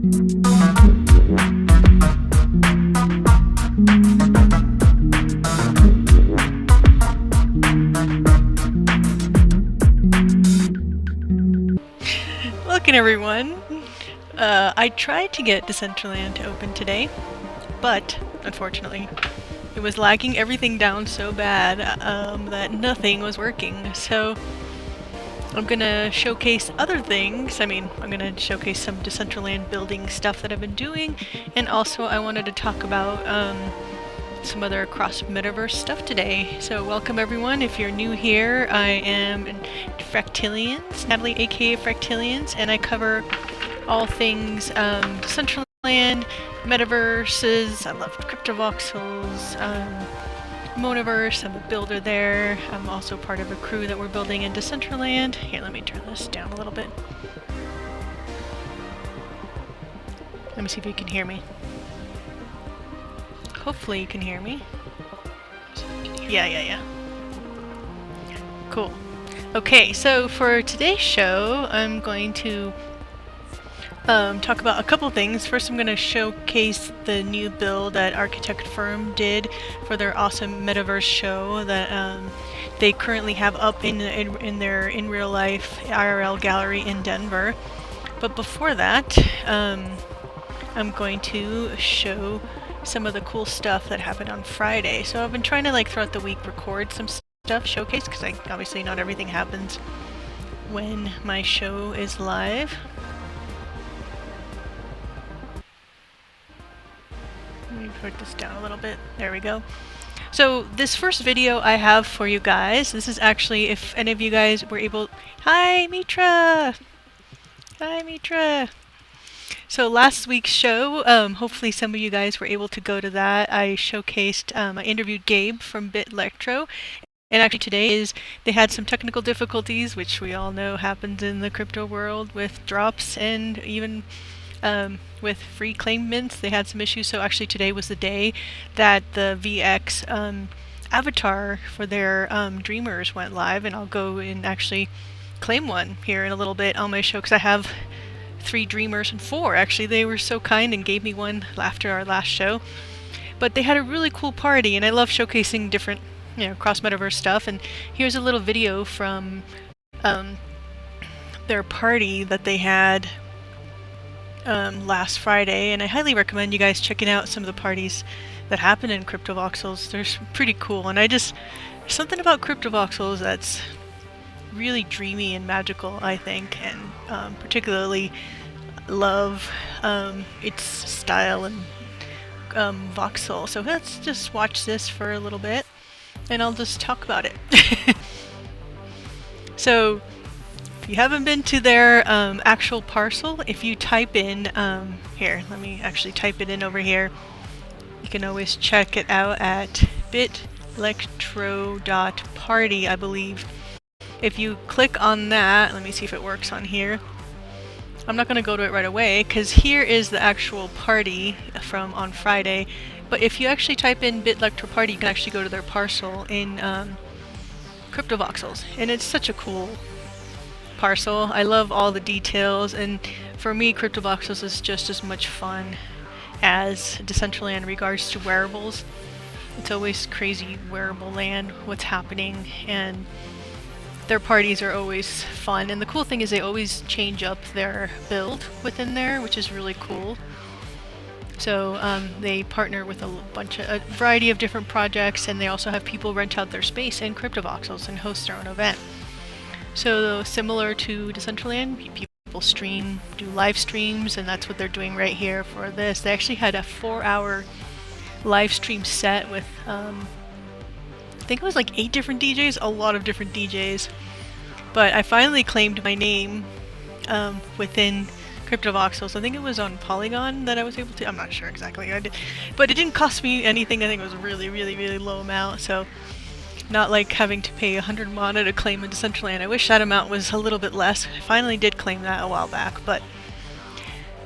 Welcome everyone! I tried to get Decentraland to open today, but unfortunately it was lagging everything down so bad that nothing was working. So I'm gonna showcase other things. I'm gonna showcase some Decentraland building stuff that I've been doing, and also I wanted to talk about some other cross-metaverse stuff today. So welcome everyone. If you're new here, I am Fractilians, Natalie aka Fractilians, and I cover all things Decentraland, metaverses. I love cryptovoxels, Monaverse. I'm a builder there. I'm also part of a crew that we're building in Decentraland. Here, let me turn this down a little bit. Let me see if you can hear me. Hopefully you can hear me. Yeah. Cool. Okay, so for today's show, I'm going to talk about a couple things. First, I'm going to showcase the new build that Architect Firm did for their awesome metaverse show that they currently have up in their in real life IRL gallery in Denver. But before that, I'm going to show some of the cool stuff that happened on Friday. So I've been trying to, like, throughout the week record some stuff, showcase, because obviously not everything happens when my show is live. Let me put this down a little bit. There we go. So this first video I have for you guys, this is actually, if any of you guys were able... Hi, Mitra! Hi, Mitra! So last week's show, hopefully some of you guys were able to go to that. I showcased, I interviewed Gabe from BitElectro, and actually today they had some technical difficulties, which we all know happens in the crypto world with drops and even with free claim mints. They had some issues, so actually today was the day that the VX avatar for their Dreamers went live, and I'll go and actually claim one here in a little bit on my show, because I have 3 Dreamers and 4 actually. They were so kind and gave me one after our last show. But they had a really cool party, and I love showcasing different, cross-metaverse stuff. And here's a little video from their party that they had last Friday, and I highly recommend you guys checking out some of the parties that happen in cryptovoxels. They're pretty cool, and there's something about cryptovoxels that's really dreamy and magical, I think, and particularly love its style and voxel. So let's just watch this for a little bit and I'll just talk about it. So if you haven't been to their actual parcel, if you type in here, let me actually type it in over here. You can always check it out at bitelectro.party, I believe. If you click on that, let me see if it works on here. I'm not going to go to it right away, because here is the actual party from on Friday. But if you actually type in BitElectro Party, you can actually go to their parcel in cryptovoxels. And it's such a cool parcel. I love all the details, and for me, cryptovoxels is just as much fun as Decentraland in regards to wearables. It's always crazy wearable land, what's happening, and their parties are always fun. And the cool thing is they always change up their build within there, which is really cool. So they partner with a variety of different projects, and they also have people rent out their space in cryptovoxels and host their own event. So similar to Decentraland, people do live streams, and that's what they're doing right here for this. They actually had a 4-hour live stream set with I think it was like 8 different DJs, a lot of different DJs. But I finally claimed my name within cryptovoxels. I think it was on Polygon that I was able to. I'm not sure exactly. But it didn't cost me anything. I think it was a really, really, really low amount. So not like having to pay 100 mana to claim a Decentraland. I wish that amount was a little bit less. I finally did claim that a while back. But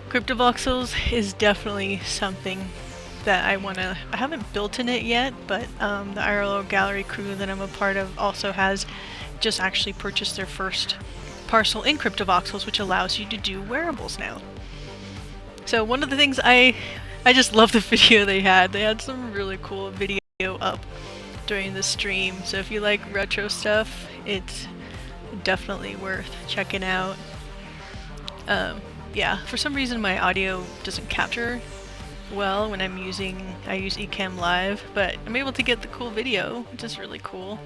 cryptovoxels is definitely something that I haven't built in it yet, but the IRL gallery crew that I'm a part of also has just actually purchased their first parcel in cryptovoxels, which allows you to do wearables now. So one of the things I just love the video they had. They had some really cool video up during the stream. So if you like retro stuff, it's definitely worth checking out. Yeah, for some reason my audio doesn't capture well when I use Ecamm Live, but I'm able to get the cool video, which is really cool.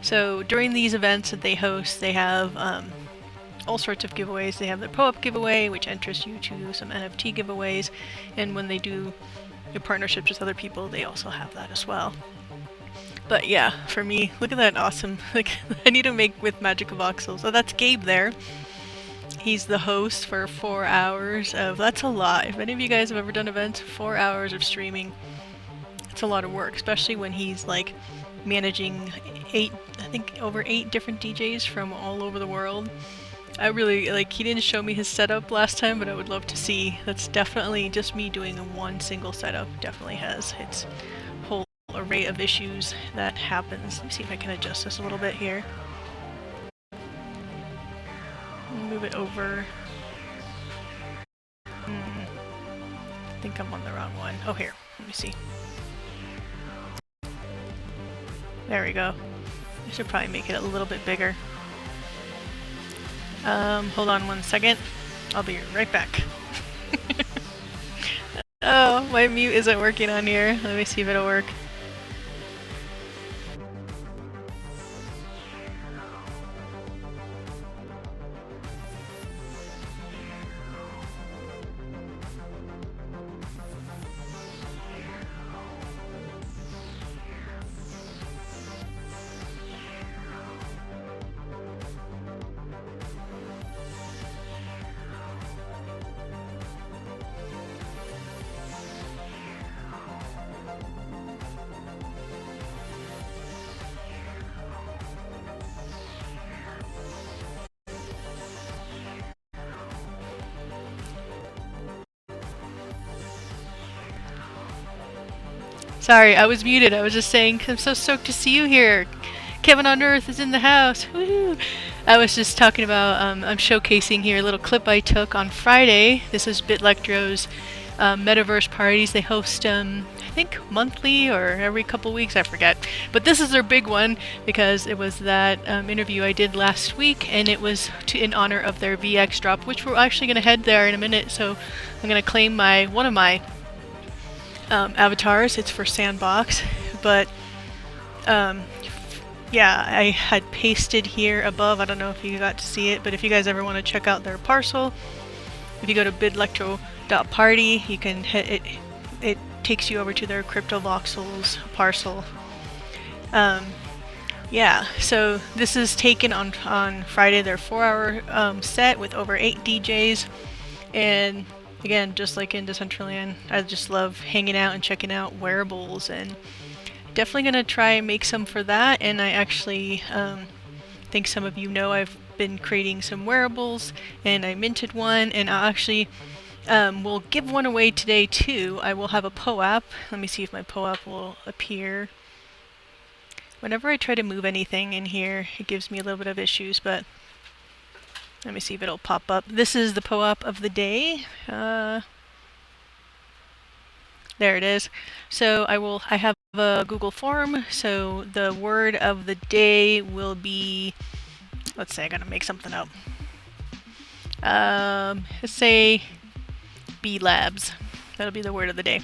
So during these events that they host, they have all sorts of giveaways. They have their POAP giveaway, which enters you to some NFT giveaways, and when they do your partnerships with other people, they also have that as well. But yeah, for me, look at that awesome, like, I need to make with Magic of Voxels. So that's Gabe there. He's the host for 4 hours of, that's a lot. If any of you guys have ever done events, 4 hours of streaming, it's a lot of work, especially when he's like managing over 8 different DJs from all over the world. I really, like, he didn't show me his setup last time, but I would love to see. That's definitely just me doing one single setup, definitely has its whole array of issues that happens. Let me see if I can adjust this a little bit here. Move it over. I think I'm on the wrong one. Oh, here. Let me see. There we go. I should probably make it a little bit bigger. Hold on 1 second. I'll be right back. Oh, my mute isn't working on here. Let me see if it'll work. Sorry, I was muted. I was just saying, I'm so stoked to see you here. Kevin on Earth is in the house. Woohoo! I was just talking about, I'm showcasing here a little clip I took on Friday. This is BitLectro's Metaverse parties. They host, I think, monthly or every couple weeks, I forget. But this is their big one because it was that interview I did last week, and it was in honor of their VX drop, which we're actually going to head there in a minute. So I'm going to claim one of my avatars. It's for Sandbox, but yeah, I had pasted here above. I don't know if you got to see it, but if you guys ever want to check out their parcel, if you go to bidlectro.party, you can hit it. It takes you over to their CryptoVoxels parcel. Yeah, so this is taken on Friday, their 4-hour set with over 8 DJs, and again, just like in Decentraland, I just love hanging out and checking out Wearables, and definitely gonna try and make some for that. And I actually think some of you know I've been creating some Wearables, and I minted one, and I'll actually will give one away today too. I will have a POAP. Let me see if my POAP will appear. Whenever I try to move anything in here, it gives me a little bit of issues, but let me see if it'll pop up. This is the POAP of the day. There it is. So I have a Google form. So the word of the day will be, let's say I gotta make something up. Let's say B Labs. That'll be the word of the day.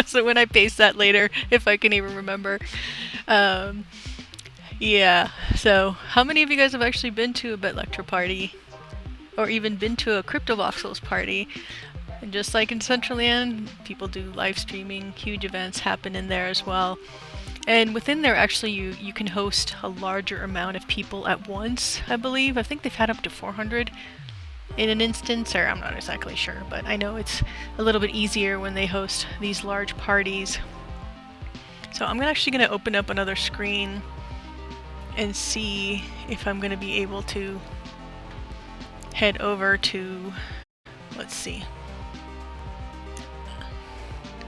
So when I paste that later, if I can even remember. Yeah, so how many of you guys have actually been to a BitLectro party? Or even been to a CryptoVoxels party? And just like in Decentraland, people do live streaming, huge events happen in there as well. And within there, actually, you can host a larger amount of people at once, I believe. I think they've had up to 400 in an instance, or I'm not exactly sure, but I know it's a little bit easier when they host these large parties. So I'm actually going to open up another screen and see if I'm going to be able to head over to, let's see.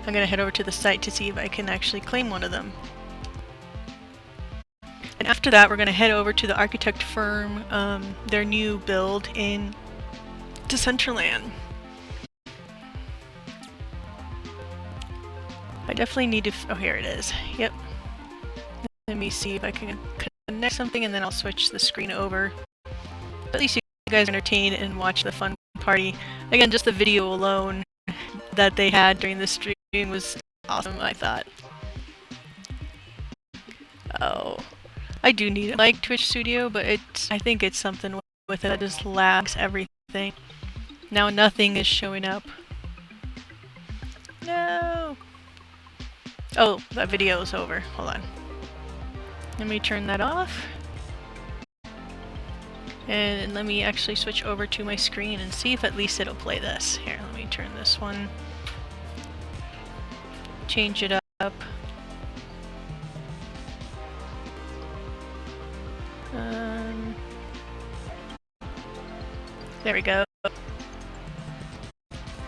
I'm going to head over to the site to see if I can actually claim one of them. And after that, we're going to head over to the architect firm, their new build in Decentraland. I definitely need to... oh, here it is. Yep. Let me see if I can connect something, and then I'll switch the screen over. At least you guys are entertained and watch the fun party. Again, just the video alone that they had during the stream was awesome, I thought. Oh, I do need it like Twitch Studio, but I think it's something with it that just lags everything. Now nothing is showing up. No! Oh, that video is over. Hold on. Let me turn that off. And let me actually switch over to my screen and see if at least it'll play this. Here, let me turn this one. Change it up. There we go.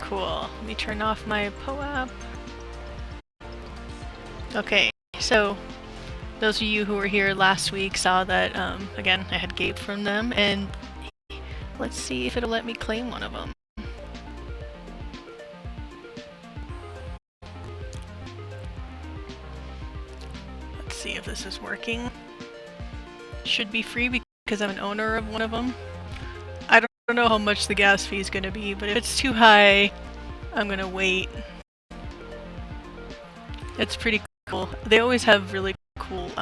Cool. Let me turn off my POAP. Okay, so those of you who were here last week saw that, again, I had Gabe from them, and let's see if it'll let me claim one of them. Let's see if this is working. Should be free because I'm an owner of one of them. I don't know how much the gas fee is going to be, but if it's too high, I'm going to wait. It's pretty cool. They always have really cool,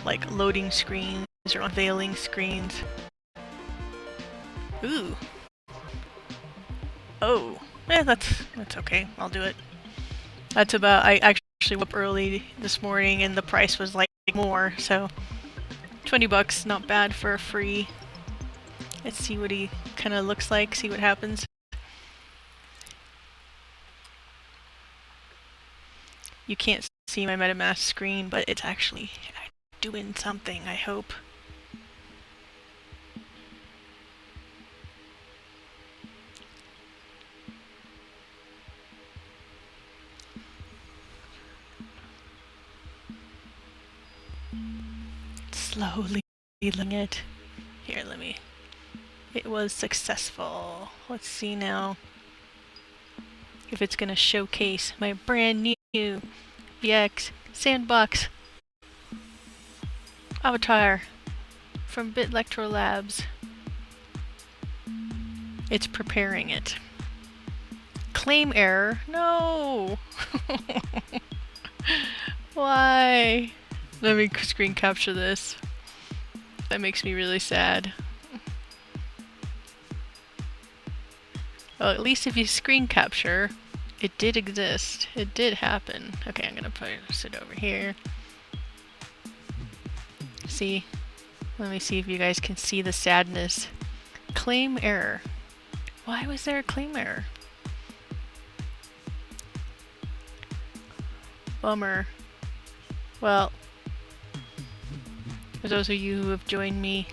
like loading screens or unveiling screens. Ooh. Oh. That's okay. I'll do it. That's about... I actually woke up early this morning and the price was like more, so... $20, not bad for a free. Let's see what he kind of looks like, see what happens. You can't see my MetaMask screen, but it's actually doing something, I hope. Slowly healing it. Here, let me... It was successful. Let's see now if it's gonna showcase my brand new VX Sandbox avatar from Bitlectro Labs. It's preparing it. Claim error? No! Why? Let me screen capture this. That makes me really sad. Well, at least if you screen capture, it did exist. It did happen. Okay, I'm gonna put it over here. See? Let me see if you guys can see the sadness. Claim error. Why was there a claim error? Bummer. Well, for those of you who have joined me,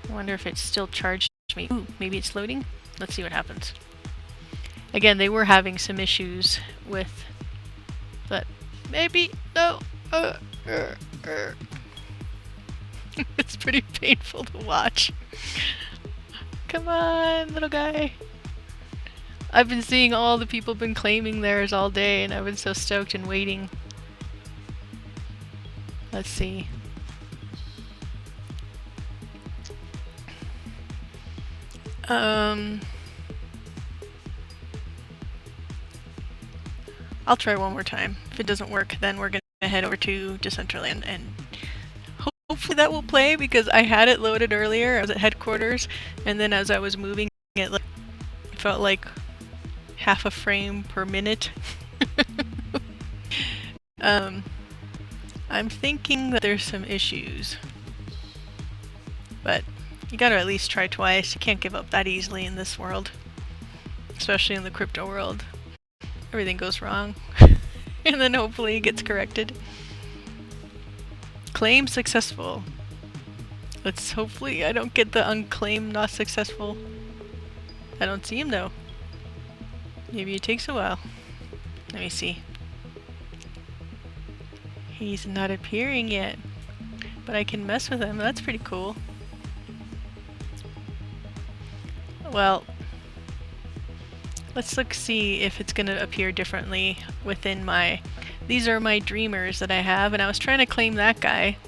I wonder if it's still charged me. Ooh, maybe it's loading? Let's see what happens. Again, they were having some issues with, but maybe, no. It's pretty painful to watch. Come on, little guy. I've been seeing all the people been claiming theirs all day, and I've been so stoked and waiting. Let's see. I'll try one more time. If it doesn't work, then we're gonna head over to Decentraland, and hopefully that will play, because I had it loaded earlier. I was at headquarters, and then as I was moving it, felt like half a frame per minute. I'm thinking that there's some issues, but you gotta at least try twice. You can't give up that easily in this world, especially in the crypto world. Everything goes wrong, and then hopefully it gets corrected. Claim successful. Let's hopefully I don't get the unclaimed not successful. I don't see him though. Maybe it takes a while. Let me see. He's not appearing yet, but I can mess with him. That's pretty cool. Well, Let's look, see if it's gonna appear differently within my... These are my dreamers that I have, and I was trying to claim that guy.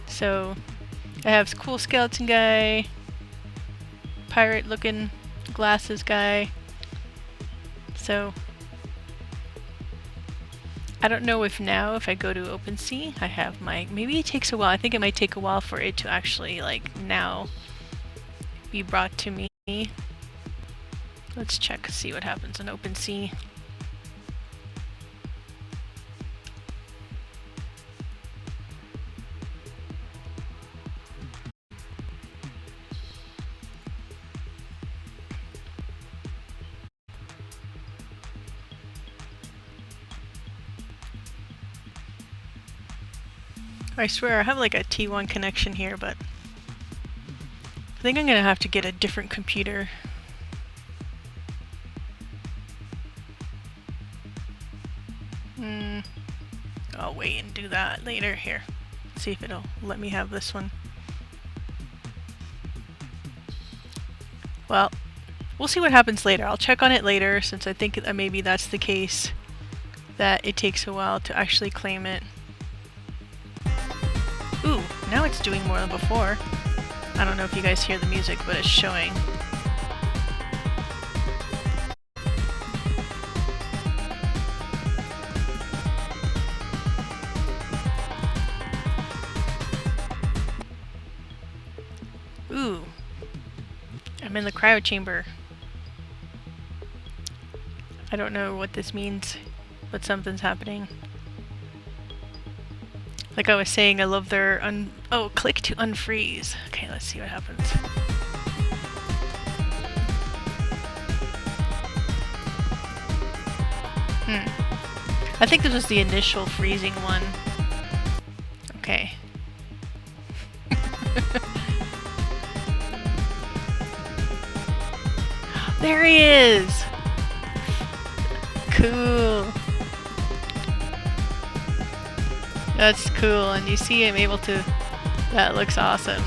So I have cool skeleton guy, pirate looking glasses guy. So I don't know if now, if I go to OpenSea, I have my... Maybe it takes a while. I think it might take a while for it to actually, like, now be brought to me. Let's check, see what happens in OpenSea. I swear, I have like a T1 connection here, but I think I'm gonna have to get a different computer. I'll wait and do that later. Here, see if it'll let me have this one. Well, we'll see what happens later. I'll check on it later, since I think that maybe that's the case, that it takes a while to actually claim it. Ooh, now it's doing more than before. I don't know if you guys hear the music, but it's showing. Ooh, I'm in the cryo chamber. I don't know what this means, but something's happening. Like I was saying, I love their oh, click to unfreeze. Okay, let's see what happens. I think this was the initial freezing one. Okay. There he is! Cool. That's cool, and you see I'm able to... That looks awesome.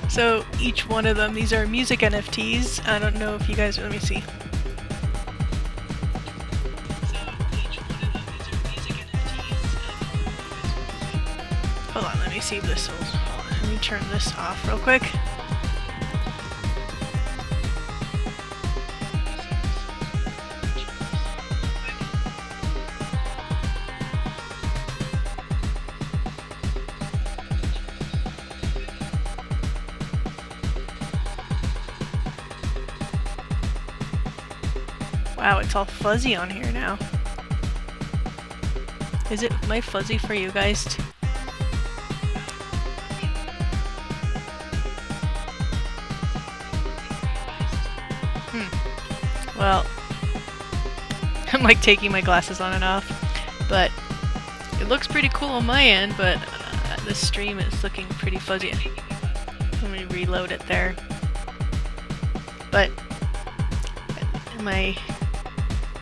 So each one of them, these are music NFTs. I don't know if you guys... Let me see. Hold on, let me see if this will... Hold on, let me turn this off real quick. Wow, it's all fuzzy on here now. Is it my fuzzy for you guys too? Well, I'm like taking my glasses on and off, but it looks pretty cool on my end, but the stream is looking pretty fuzzy. Let me reload it there. But my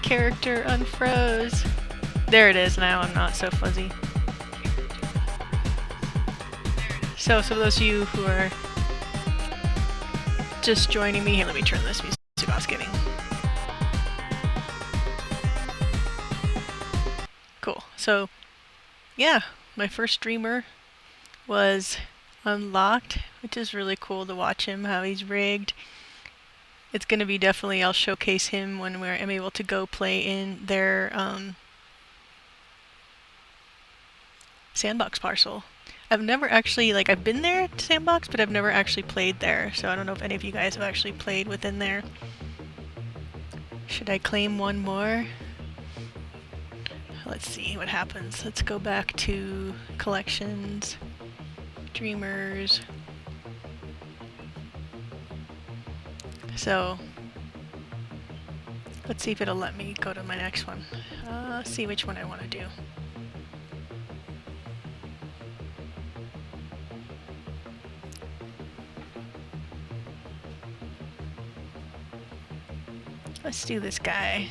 character unfroze. There it is now, I'm not so fuzzy. So for those of you who are just joining me, here, let me turn this music off. Kidding. Cool. So yeah, my first streamer was unlocked, which is really cool to watch him, how he's rigged. It's going to be definitely, I'll showcase him when I'm able to go play in their sandbox parcel. I've never actually, like, I've been there to sandbox, but I've never actually played there, so I don't know if any of you guys have actually played within there. Should I claim one more? Let's see what happens. Let's go back to collections, dreamers. So let's see if it'll let me go to my next one. See which one I want to do. Let's do this guy.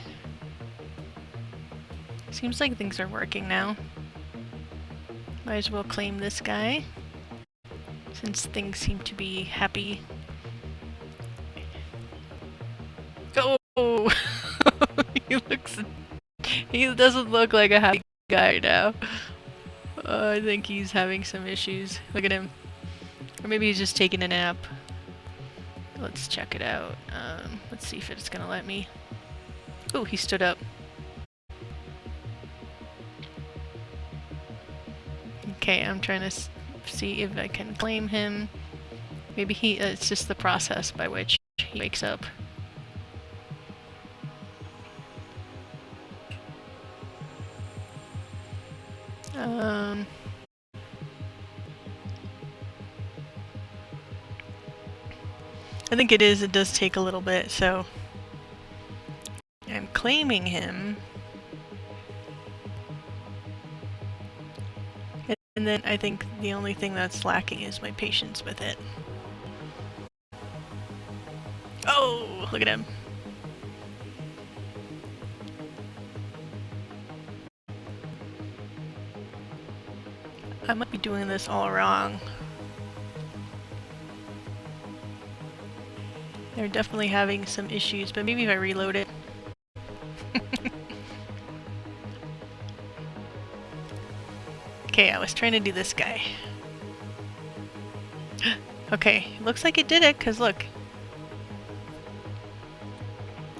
Seems like things are working now. Might as well claim this guy, since things seem to be happy. Oh! He doesn't look like a happy guy now. I think he's having some issues. Look at him. Or maybe he's just taking a nap. Let's check it out. Let's see if it's gonna let me. Oh, he stood up. Okay, I'm trying to see if I can claim him. Maybe it's just the process by which he wakes up. I think it does take a little bit, so I'm claiming him. And then I think the only thing that's lacking is my patience with it. Oh, look at him. I might be doing this all wrong. They're definitely having some issues, but maybe if I reload it. Okay, I was trying to do this guy. Okay, looks like it did it, because look.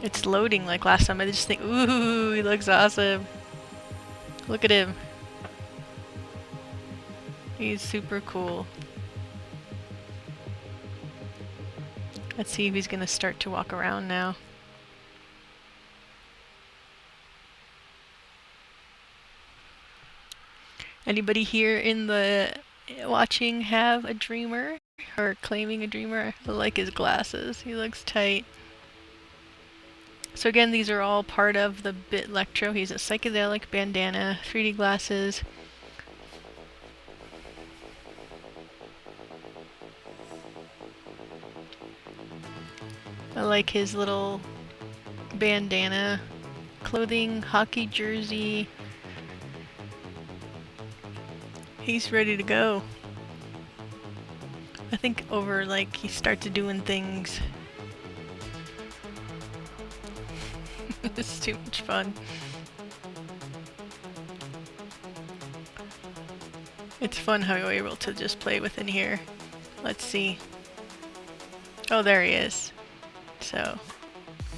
It's loading like last time. I just think, ooh, he looks awesome. Look at him. He's super cool. Let's see if he's gonna start to walk around now. Anybody here in the watching have a dreamer or claiming a dreamer? I like his glasses. He looks tight. So again, these are all part of the Bit Electro. He's a psychedelic bandana, 3D glasses. I like his little bandana, clothing, hockey jersey. He's ready to go. I think over like he starts doing things. It's too much fun. It's fun how you're able to just play within here. Let's see. Oh, there he is. So,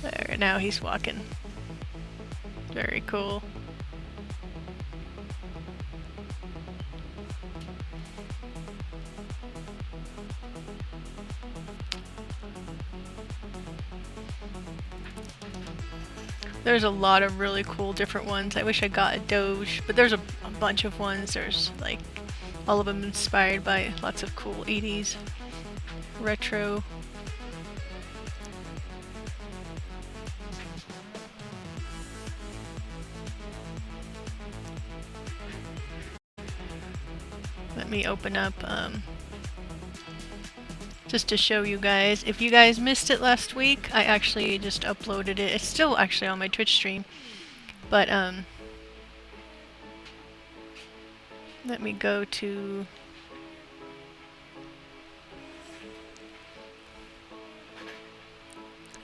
there, now he's walking. Very cool. There's a lot of really cool different ones. I wish I got a Doge, but there's a bunch of ones. There's like all of them inspired by lots of cool 80s retro. Let me open up just to show you guys. If you guys missed it last week, I actually just uploaded it. It's still actually on my Twitch stream, but let me go to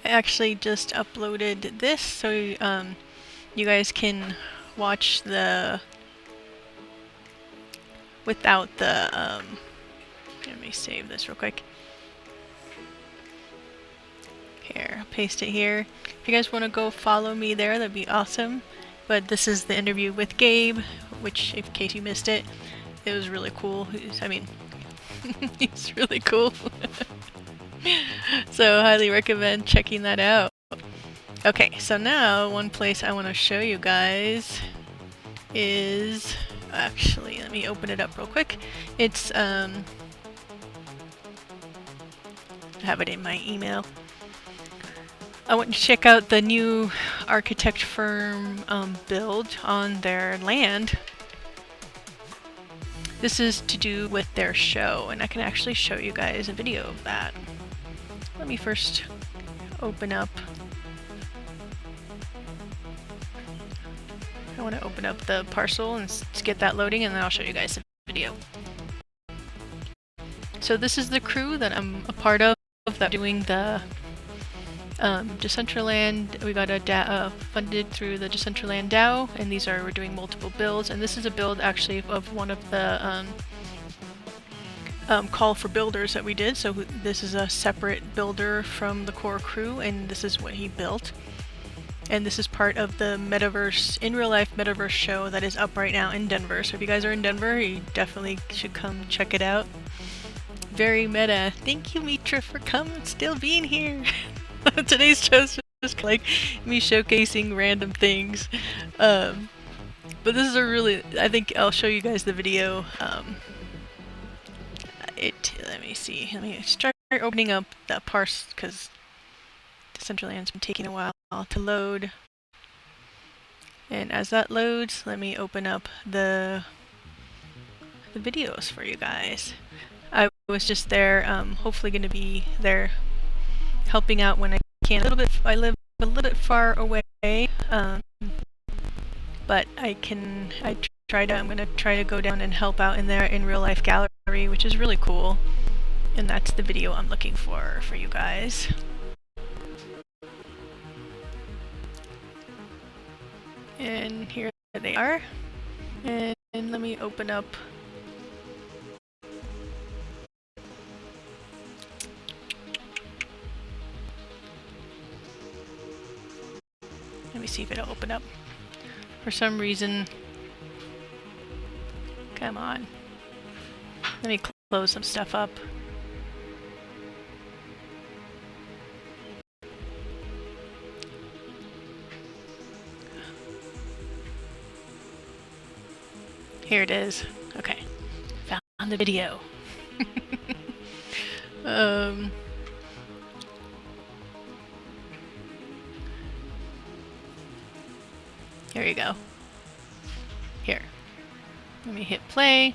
I actually just uploaded this so you guys can watch the without the let me save this real quick. Here, I'll paste it here. If you guys want to go follow me there, that'd be awesome. But this is the interview with Gabe, which, in case you missed it, it was really cool. I mean, he's really cool. So, highly recommend checking that out. Okay, so now one place I want to show you guys is... Actually, let me open it up real quick. It's, I have it in my email. I want to check out the new architect firm build on their land. This is to do with their show, and I can actually show you guys a video of that. Let me first open up. I want to open up the parcel and to get that loading, and then I'll show you guys the video. So this is the crew that I'm a part of that doing the Decentraland. We got funded through the Decentraland DAO, and we're doing multiple builds. And this is a build actually of one of the call for builders that we did. So this is a separate builder from the core crew, and this is what he built. And this is part of the metaverse, in real life metaverse show that is up right now in Denver. So if you guys are in Denver, you definitely should come check it out. Very meta. Thank you, Mitra, for still being here. Today's show's just like me showcasing random things. But this is I think I'll show you guys the video. Let me see. Let me start opening up that parse because Decentraland's been taking a while to load. And as that loads, let me open up the videos for you guys. I was just there, hopefully going to be there helping out when I can. I live a little bit far away, but I'm going to try to go down and help out in there in real life gallery, which is really cool. And that's the video I'm looking for you guys. And here they are. And let me open up. Let me see if it'll open up. For some reason, come on. Let me close some stuff up. Here it is. Okay, found the video. Here you go. Here. Let me hit play.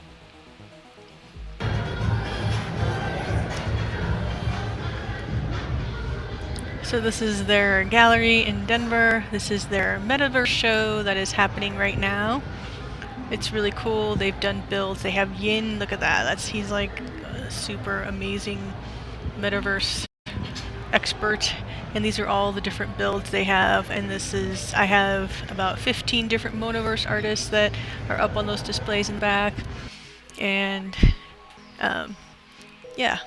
So this is their gallery in Denver. This is their metaverse show that is happening right now. It's really cool. They've done builds. They have Yin. Look at that. He's like a super amazing metaverse expert. And these are all the different builds they have. And I have about 15 different Monoverse artists that are up on those displays in the back. And yeah.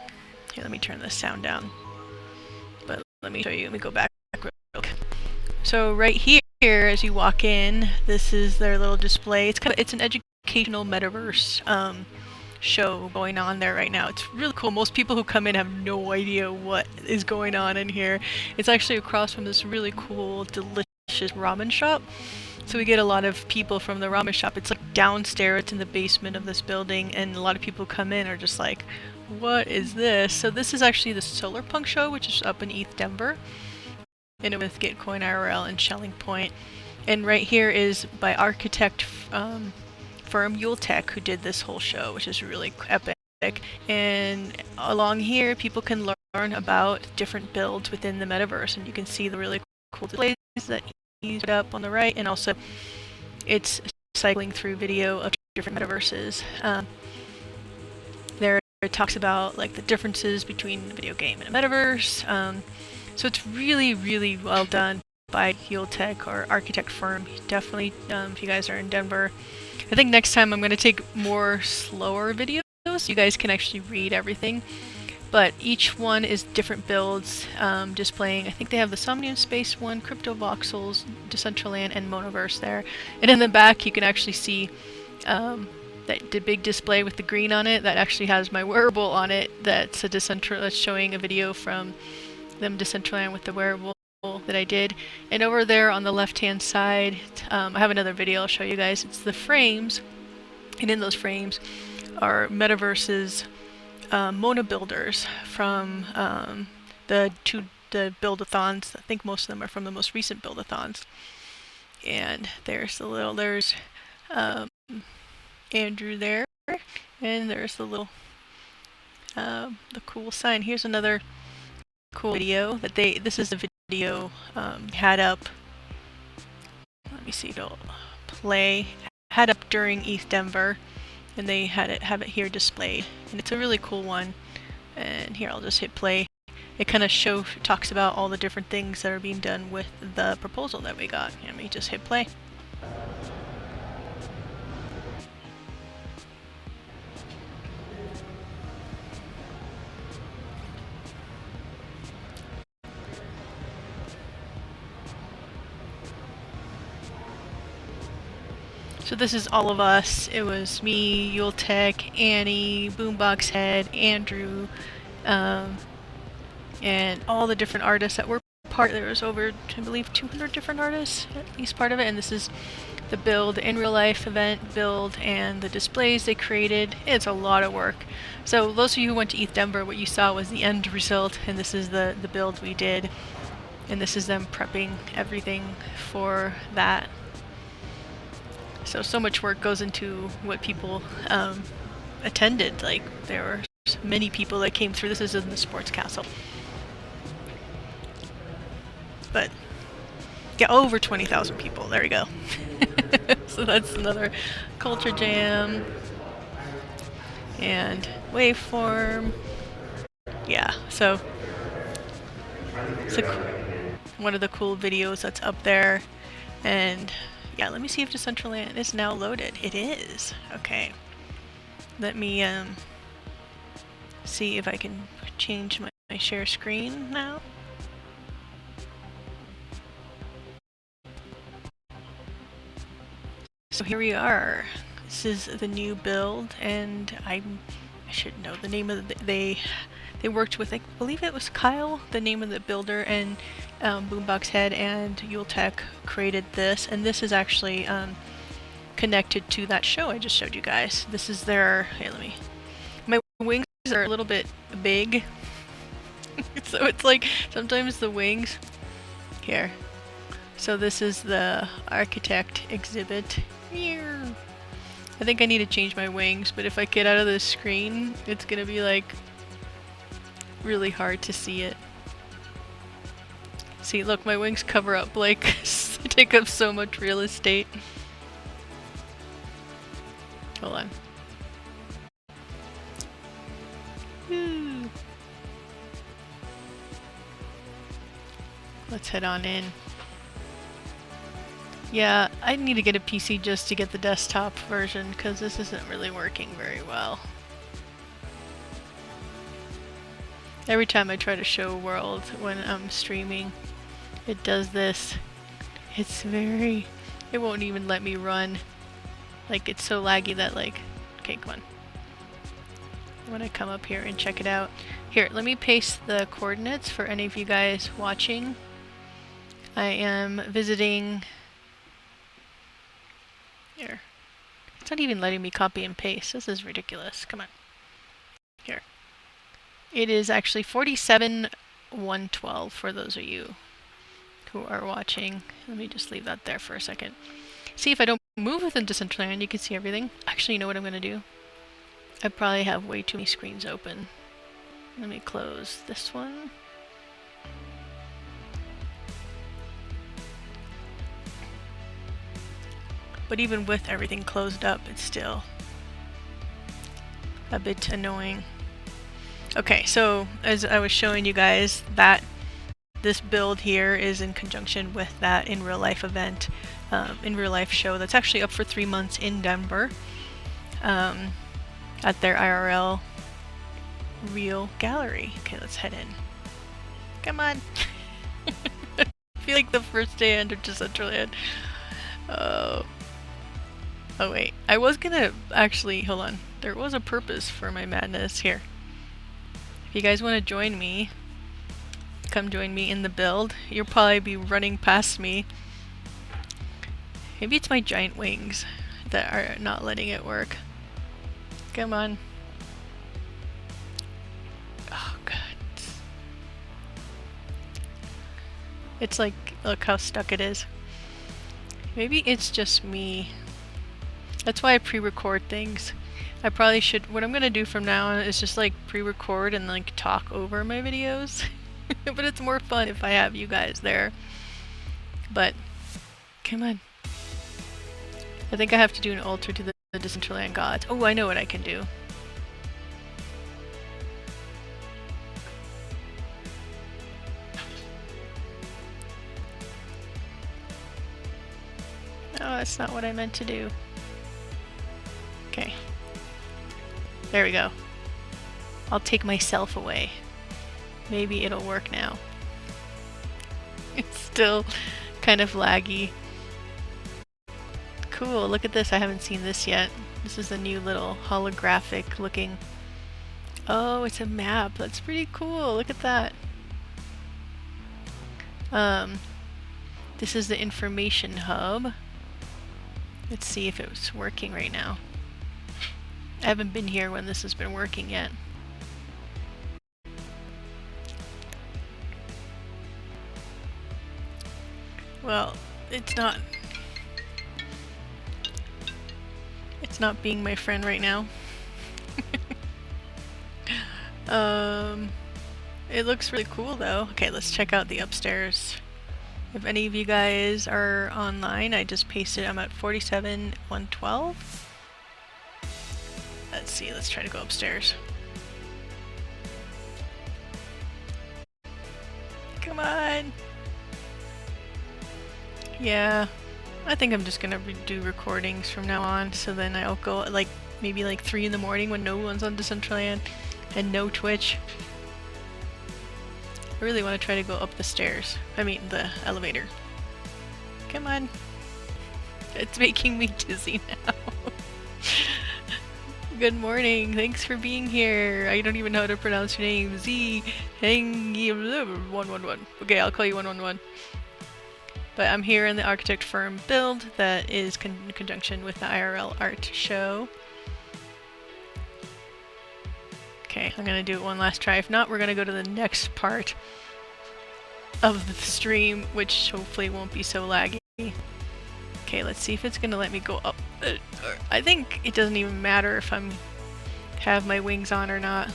Here, let me turn the sound down. But let me show you. Let me go back real quick. So right here, as you walk in, this is their little display. It's an educational metaverse show going on there right now. It's really cool. Most people who come in have no idea what is going on in here. It's actually across from this really cool, delicious ramen shop. So we get a lot of people from the ramen shop. It's like downstairs. It's in the basement of this building, and a lot of people come in are just like, what is this? So this is actually the Solar Punk show, which is up in East Denver. And with Gitcoin IRL and Shelling Point. And right here is by architect firm Yuletech, who did this whole show, which is really epic. And along here, people can learn about different builds within the metaverse, and you can see the really cool displays that he's put up on the right, and also it's cycling through video of different metaverses. There it talks about like the differences between a video game and a metaverse. So it's really, really well done by Yuletech or architect firm. Definitely, if you guys are in Denver. I think next time I'm going to take more slower videos so you guys can actually read everything. But each one is different builds displaying. I think they have the Somnium Space one, Crypto Voxels, Decentraland, and Monoverse there. And in the back you can actually see the big display with the green on it that actually has my wearable on it. That's showing a video from them Decentraland with the wearable that I did. And over there on the left hand side, I have another video I'll show you guys. It's the frames, and in those frames are Metaverse's Mona builders from the build-a-thons. I think most of them are from the most recent build-a-thons. And there's Andrew there, and there's the little the cool sign. Here's another cool video that this is the video had up. Let me see if it'll play. Had up during East Denver, and they have it here displayed, and it's a really cool one. And here, I'll just hit play. It kind of talks about all the different things that are being done with the proposal that we got. Let me just hit play. So this is all of us. It was me, Yuletech, Annie, Boombox Head, Andrew, and all the different artists that were part. There was over, I believe, 200 different artists, at least part of it. And this is the build, in real life event build, and the displays they created. It's a lot of work. So those of you who went to ETH Denver, what you saw was the end result, and this is the build we did. And this is them prepping everything for that. So much work goes into what people attended. Like, there were many people that came through. This is in the sports castle. But, yeah, over 20,000 people. There we go. So that's another culture jam. And waveform. Yeah, so it's one of the cool videos that's up there. And yeah, let me see if Decentraland is now loaded. It is. Okay. Let me see if I can change my share screen now. So here we are. This is the new build, and I should know the name of they worked with, I believe it was Kyle, the name of the builder, and Boombox Head and Yuletech created this, and this is actually connected to that show I just showed you guys. This is their, hey, my wings are a little bit big, so it's like sometimes the wings, here. So this is the architect exhibit. I think I need to change my wings, but if I get out of this screen, it's gonna be like really hard to see it. See, look, my wings cover up, like, they take up so much real estate. Hold on. Woo. Let's head on in. Yeah, I need to get a PC just to get the desktop version, because this isn't really working very well. Every time I try to show a world when I'm streaming, it does this. It won't even let me run. Like, it's so laggy that, like, okay, come on. I want to come up here and check it out. Here, let me paste the coordinates for any of you guys watching. I am visiting... Here. It's not even letting me copy and paste. This is ridiculous. Come on. Here. It is actually 47,112 for those of you who are watching. Let me just leave that there for a second. See, if I don't move within Decentraland, you can see everything. Actually, you know what I'm going to do? I probably have way too many screens open. Let me close this one. But even with everything closed up, it's still a bit annoying. Okay, so as I was showing you guys, that this build here is in conjunction with that in real life event, in real life show that's actually up for 3 months in Denver, at their IRL Real Gallery. Okay, let's head in. Come on. I feel like the first day under Decentraland. Oh wait, I was gonna actually, hold on. There was a purpose for my madness here. If you guys want to join me, come join me in the build. You'll probably be running past me. Maybe it's my giant wings that are not letting it work. Come on. Oh god. It's like, look how stuck it is. Maybe it's just me. That's why I pre-record things. I probably should, what I'm gonna do from now on is just like pre-record and like talk over my videos. But it's more fun if I have you guys there. But, come on. I think I have to do an alter to the Decentraland gods. Oh, I know what I can do. Oh, that's not what I meant to do. Okay. There we go. I'll take myself away. Maybe it'll work now. It's still kind of laggy. Cool, look at this. I haven't seen this yet. This is a new little holographic looking... Oh, it's a map. That's pretty cool. Look at that. This is the information hub. Let's see if it's working right now. I haven't been here when this has been working yet. Well, it's not being my friend right now. It looks really cool though. Okay, let's check out the upstairs. If any of you guys are online, I just pasted. I'm at 47,112. Let's see, let's try to go upstairs. Come on! Yeah, I think I'm just gonna do recordings from now on, so then I'll go like maybe like 3 in the morning when no one's on Decentraland and no Twitch. I really want to try to go up the stairs. I mean, the elevator. Come on. It's making me dizzy now. Good morning. Thanks for being here. I don't even know how to pronounce your name. Z Hang 111. Okay, I'll call you 111. But I'm here in the architect firm build that is in conjunction with the IRL art show. Okay, I'm gonna do it one last try. If not, we're gonna go to the next part of the stream, which hopefully won't be so laggy. Okay, let's see if it's gonna let me go up. I think it doesn't even matter if I'm have my wings on or not.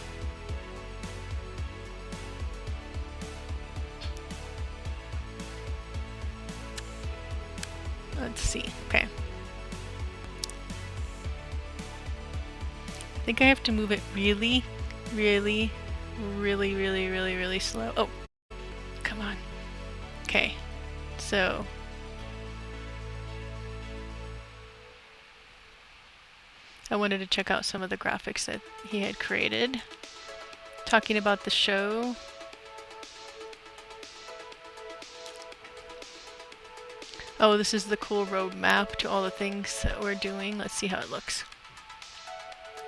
Let's see. Okay. I think I have to move it really slow. Oh, come on. Okay, so I wanted to check out some of the graphics that he had created. Talking about the show. Oh, this is the cool roadmap to all the things that we're doing. Let's see how it looks.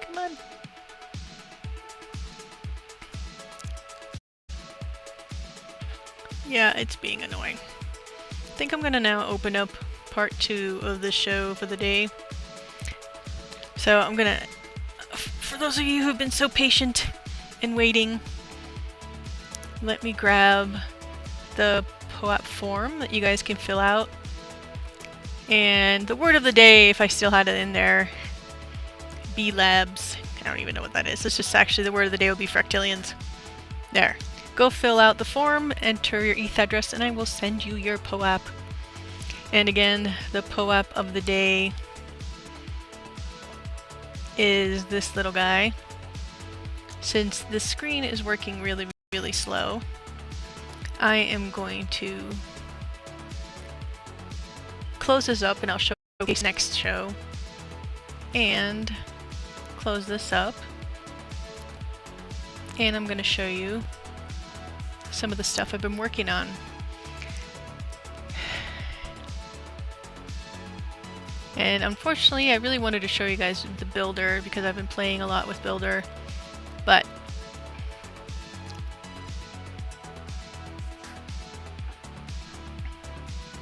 Come on. Yeah, it's being annoying. I think I'm gonna now open up part 2 of the show for the day. So I'm gonna, for those of you who've been so patient and waiting, let me grab the POAP form that you guys can fill out. And the word of the day, if I still had it in there, B Labs. I don't even know what that is. It's just actually the word of the day will be Fractilians. There. Go fill out the form, enter your ETH address, and I will send you your POAP. And again, the POAP of the day is this little guy. Since the screen is working really slow, I am going to close this up and I'll showcase next show. And close this up. And I'm going to show you some of the stuff I've been working on. And unfortunately, I really wanted to show you guys the Builder because I've been playing a lot with Builder, but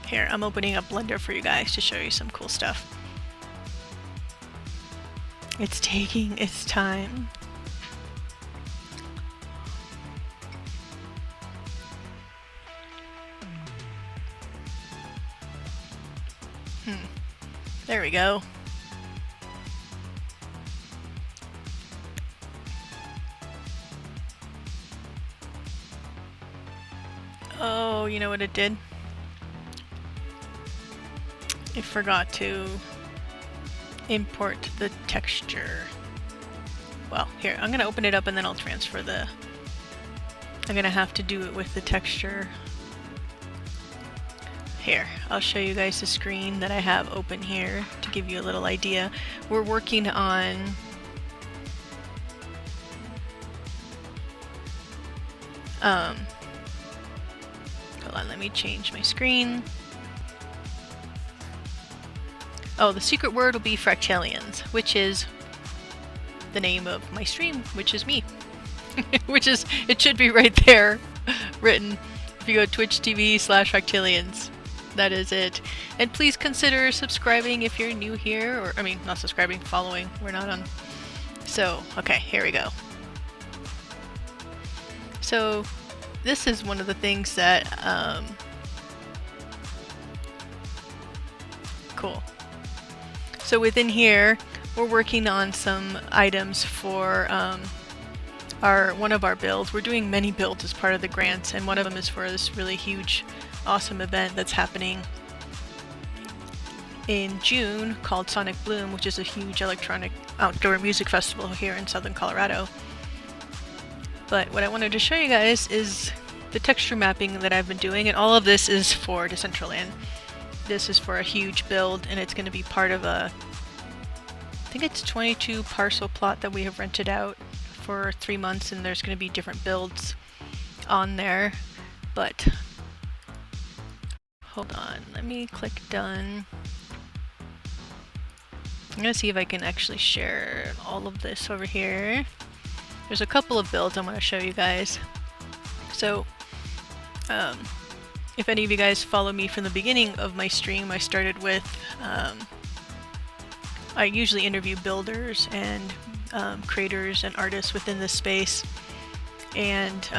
here, I'm opening up Blender for you guys to show you some cool stuff. It's taking its time. There we go. Oh, you know what it did? It forgot to import the texture. Well, here, I'm gonna open it up and then I'll transfer the... I'm gonna have to do it with the texture. Here, I'll show you guys the screen that I have open here to give you a little idea. We're working on hold on, let me change my screen. Oh, the secret word will be Fractilians, which is the name of my stream, which is me. Which is, it should be right there written. If you go Twitch TV/Fractilians, that is it. And please consider subscribing if you're new here, or I mean, not subscribing, following. We're not on. So, okay, here we go. So, this is one of the things that, cool. So within here, we're working on some items for one of our builds. We're doing many builds as part of the grants, and one of them is for this really huge, awesome event that's happening in June called Sonic Bloom, which is a huge electronic outdoor music festival here in southern Colorado. But what I wanted to show you guys is the texture mapping that I've been doing, and all of this is for Decentraland. This is for a huge build, and it's going to be part of a, I think it's 22 parcel plot that we have rented out for 3 months, and there's going to be different builds on there. But hold on, let me click done. I'm going to see if I can actually share all of this over here. There's a couple of builds I'm going to show you guys. So, if any of you guys follow me from the beginning of my stream, I started with, I usually interview builders and creators and artists within this space. And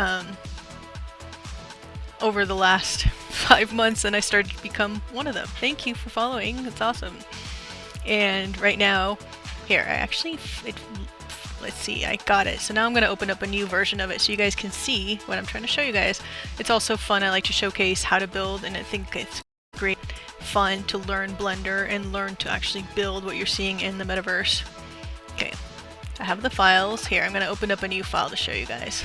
over the last 5 months, and I started to become one of them. Thank you for following, it's awesome. And right now, here, I actually, let's see, I got it. So now I'm going to open up a new version of it so you guys can see what I'm trying to show you guys. It's also fun. I like to showcase how to build, and I think it's great fun to learn Blender and learn to actually build what you're seeing in the metaverse. Okay, I have the files here. I'm going to open up a new file to show you guys.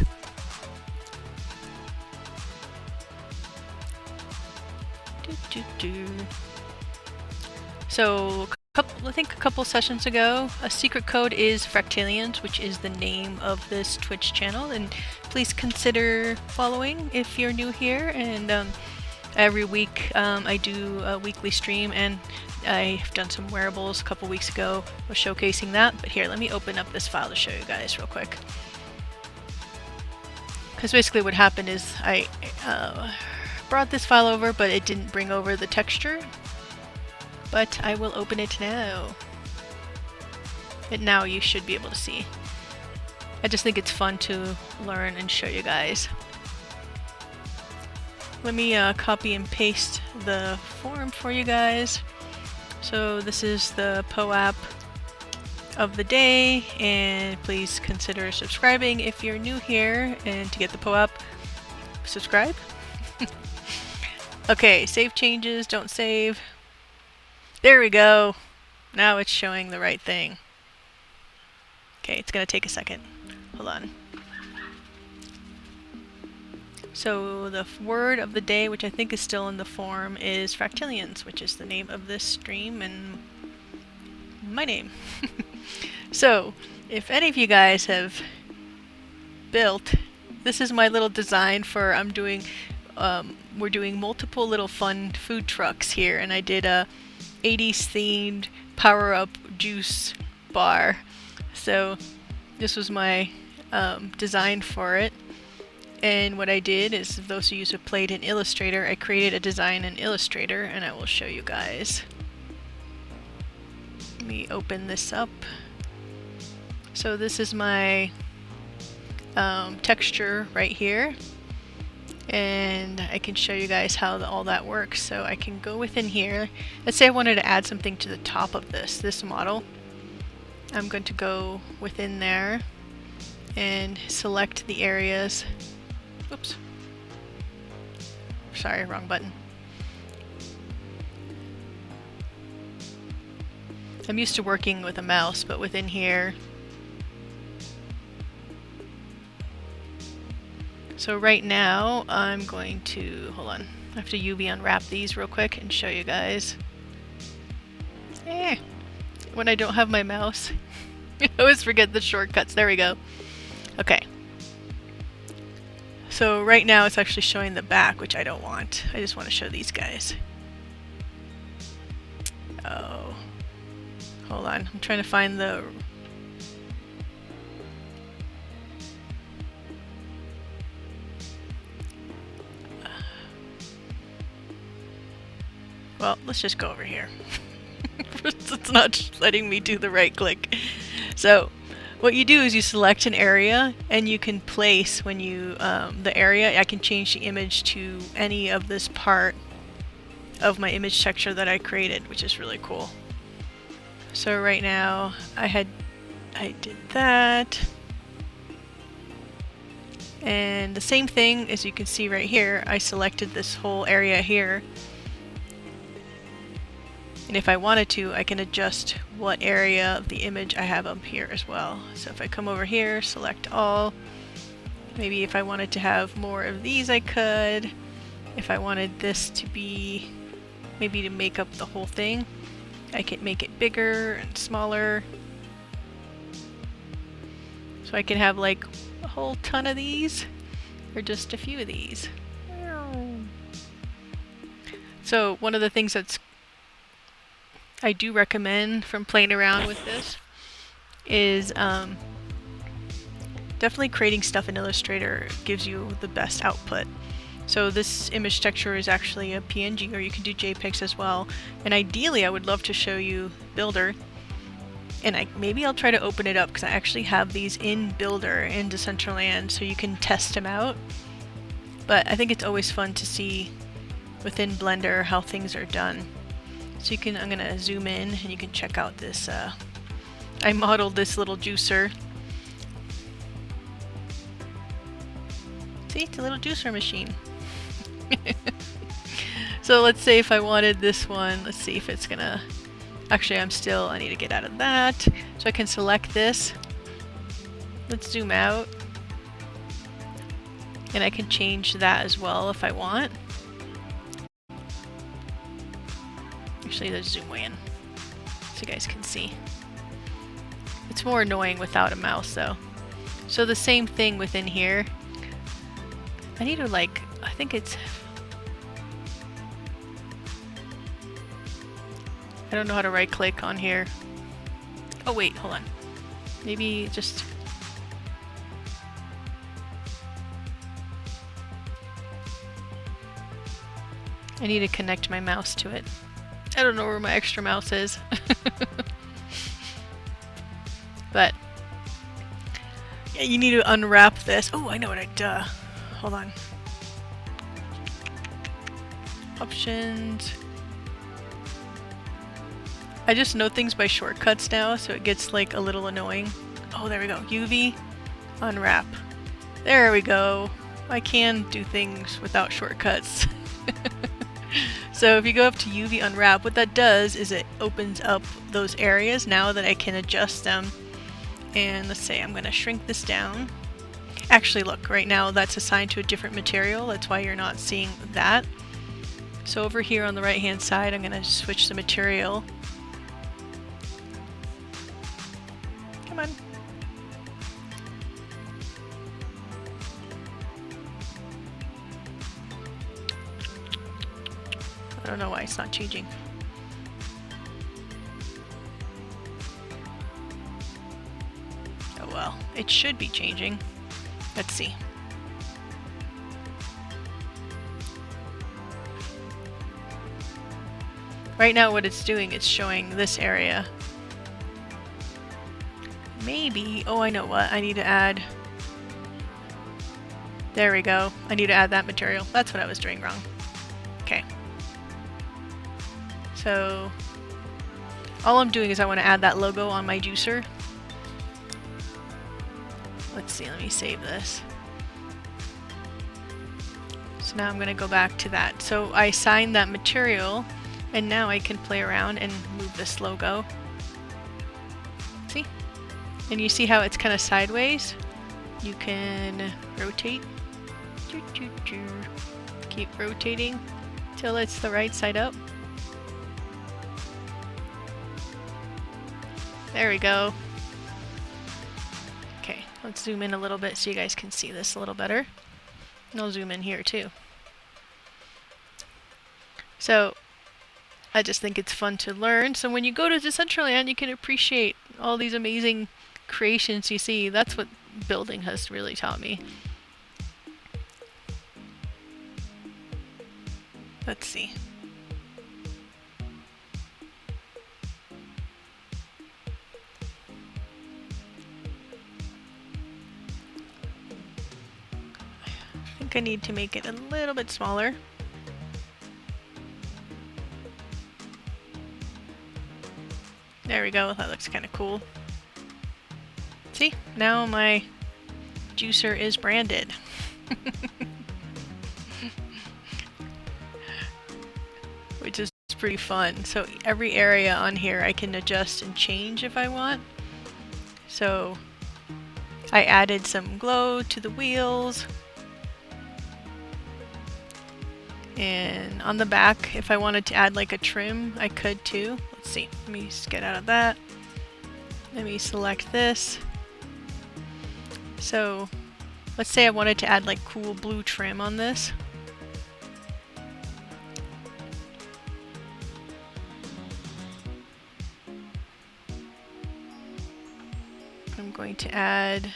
So I think a couple sessions ago, a secret code is Fractilians, which is the name of this Twitch channel, and please consider following if you're new here. And every week I do a weekly stream, and I've done some wearables a couple weeks ago, was showcasing that. But here, let me open up this file to show you guys real quick. Because basically what happened is I brought this file over, but it didn't bring over the texture. But I will open it now. And now you should be able to see. I just think it's fun to learn and show you guys. Let me copy and paste the form for you guys. So this is the POAP of the day, and please consider subscribing if you're new here, and to get the POAP, subscribe. Okay, save changes, don't save. There we go. Now it's showing the right thing. Okay, it's gonna take a second. Hold on. So the word of the day, which I think is still in the form, is Fractilians, which is the name of this stream and my name. So, if any of you guys have built, this is my little design for, we're doing multiple little fun food trucks here, and I did a 80s themed power-up juice bar. So this was my design for it, and what I did is, if those of you who have played in Illustrator, I created a design in Illustrator, and I will show you guys. Let me open this up. So this is my texture right here, and I can show you guys how all that works. So I can go within here. Let's say I wanted to add something to the top of this model. I'm going to go within there and select the areas. Oops. Sorry, wrong button. I'm used to working with a mouse, but within here. So right now I'm going to, hold on, I have to UV unwrap these real quick and show you guys. When I don't have my mouse, I always forget the shortcuts. There we go. Okay. So right now it's actually showing the back, which I don't want. I just want to show these guys. Oh. Hold on. I'm trying to find the... Well, let's just go over here. It's not letting me do the right click. So what you do is you select an area and you can place when you, the area, I can change the image to any of this part of my image texture that I created, which is really cool. So right now I did that. And the same thing as you can see right here, I selected this whole area here. And if I wanted to, I can adjust what area of the image I have up here as well. So if I come over here, select all, maybe if I wanted to have more of these I could. If I wanted this to be, maybe to make up the whole thing, I can make it bigger and smaller. So I can have like a whole ton of these, or just a few of these. So one of the things that's I do recommend from playing around with this is definitely creating stuff in Illustrator gives you the best output. So this image texture is actually a PNG, or you can do JPEGs as well. And ideally I would love to show you Builder, and maybe I'll try to open it up because I actually have these in Builder in Decentraland so you can test them out. But I think it's always fun to see within Blender how things are done. So you can, I'm gonna zoom in and you can check out this, I modeled this little juicer. See, it's a little juicer machine. So let's say if I wanted this one, let's see if it's gonna, actually I need to get out of that. So I can select this. Let's zoom out. And I can change that as well if I want. Actually, let's zoom way in so you guys can see. It's more annoying without a mouse though. So the same thing within here. I need to like, I think it's, I don't know how to right click on here. Oh wait, hold on. Maybe just, I need to connect my mouse to it. I don't know where my extra mouse is. But yeah, you need to unwrap this. Oh, I know what hold on. Options. I just know things by shortcuts now, so it gets like a little annoying. Oh, there we go. UV, unwrap. There we go. I can do things without shortcuts. So if you go up to UV unwrap, what that does is it opens up those areas now that I can adjust them. And let's say I'm going to shrink this down. Actually, look, right now that's assigned to a different material. That's why you're not seeing that. So over here on the right hand side, I'm going to switch the material. Come on. I don't know why it's not changing. Oh well, it should be changing. Let's see. Right now what it's doing, it's showing this area. Maybe, oh I know what, I need to add. There we go. I need to add that material. That's what I was doing wrong. Okay. So all I'm doing is I want to add that logo on my juicer. Let's see, let me save this. So now I'm going to go back to that. So I assigned that material and now I can play around and move this logo. And you see how it's kind of sideways? You can rotate. Keep rotating till it's the right side up. There we go. Okay, let's zoom in a little bit so you guys can see this a little better. And I'll zoom in here too. So I just think it's fun to learn. So when you go to Decentraland, you can appreciate all these amazing creations you see. That's what building has really taught me. Let's see. I think I need to make it a little bit smaller. There we go, that looks kind of cool. See, now my juicer is branded. Which is pretty fun. So every area on here I can adjust and change if I want. So I added some glow to the wheels. And on the back, if I wanted to add like a trim, I could too. Let's see, let me just get out of that. Let me select this. So let's say I wanted to add like cool blue trim on this. I'm going to add...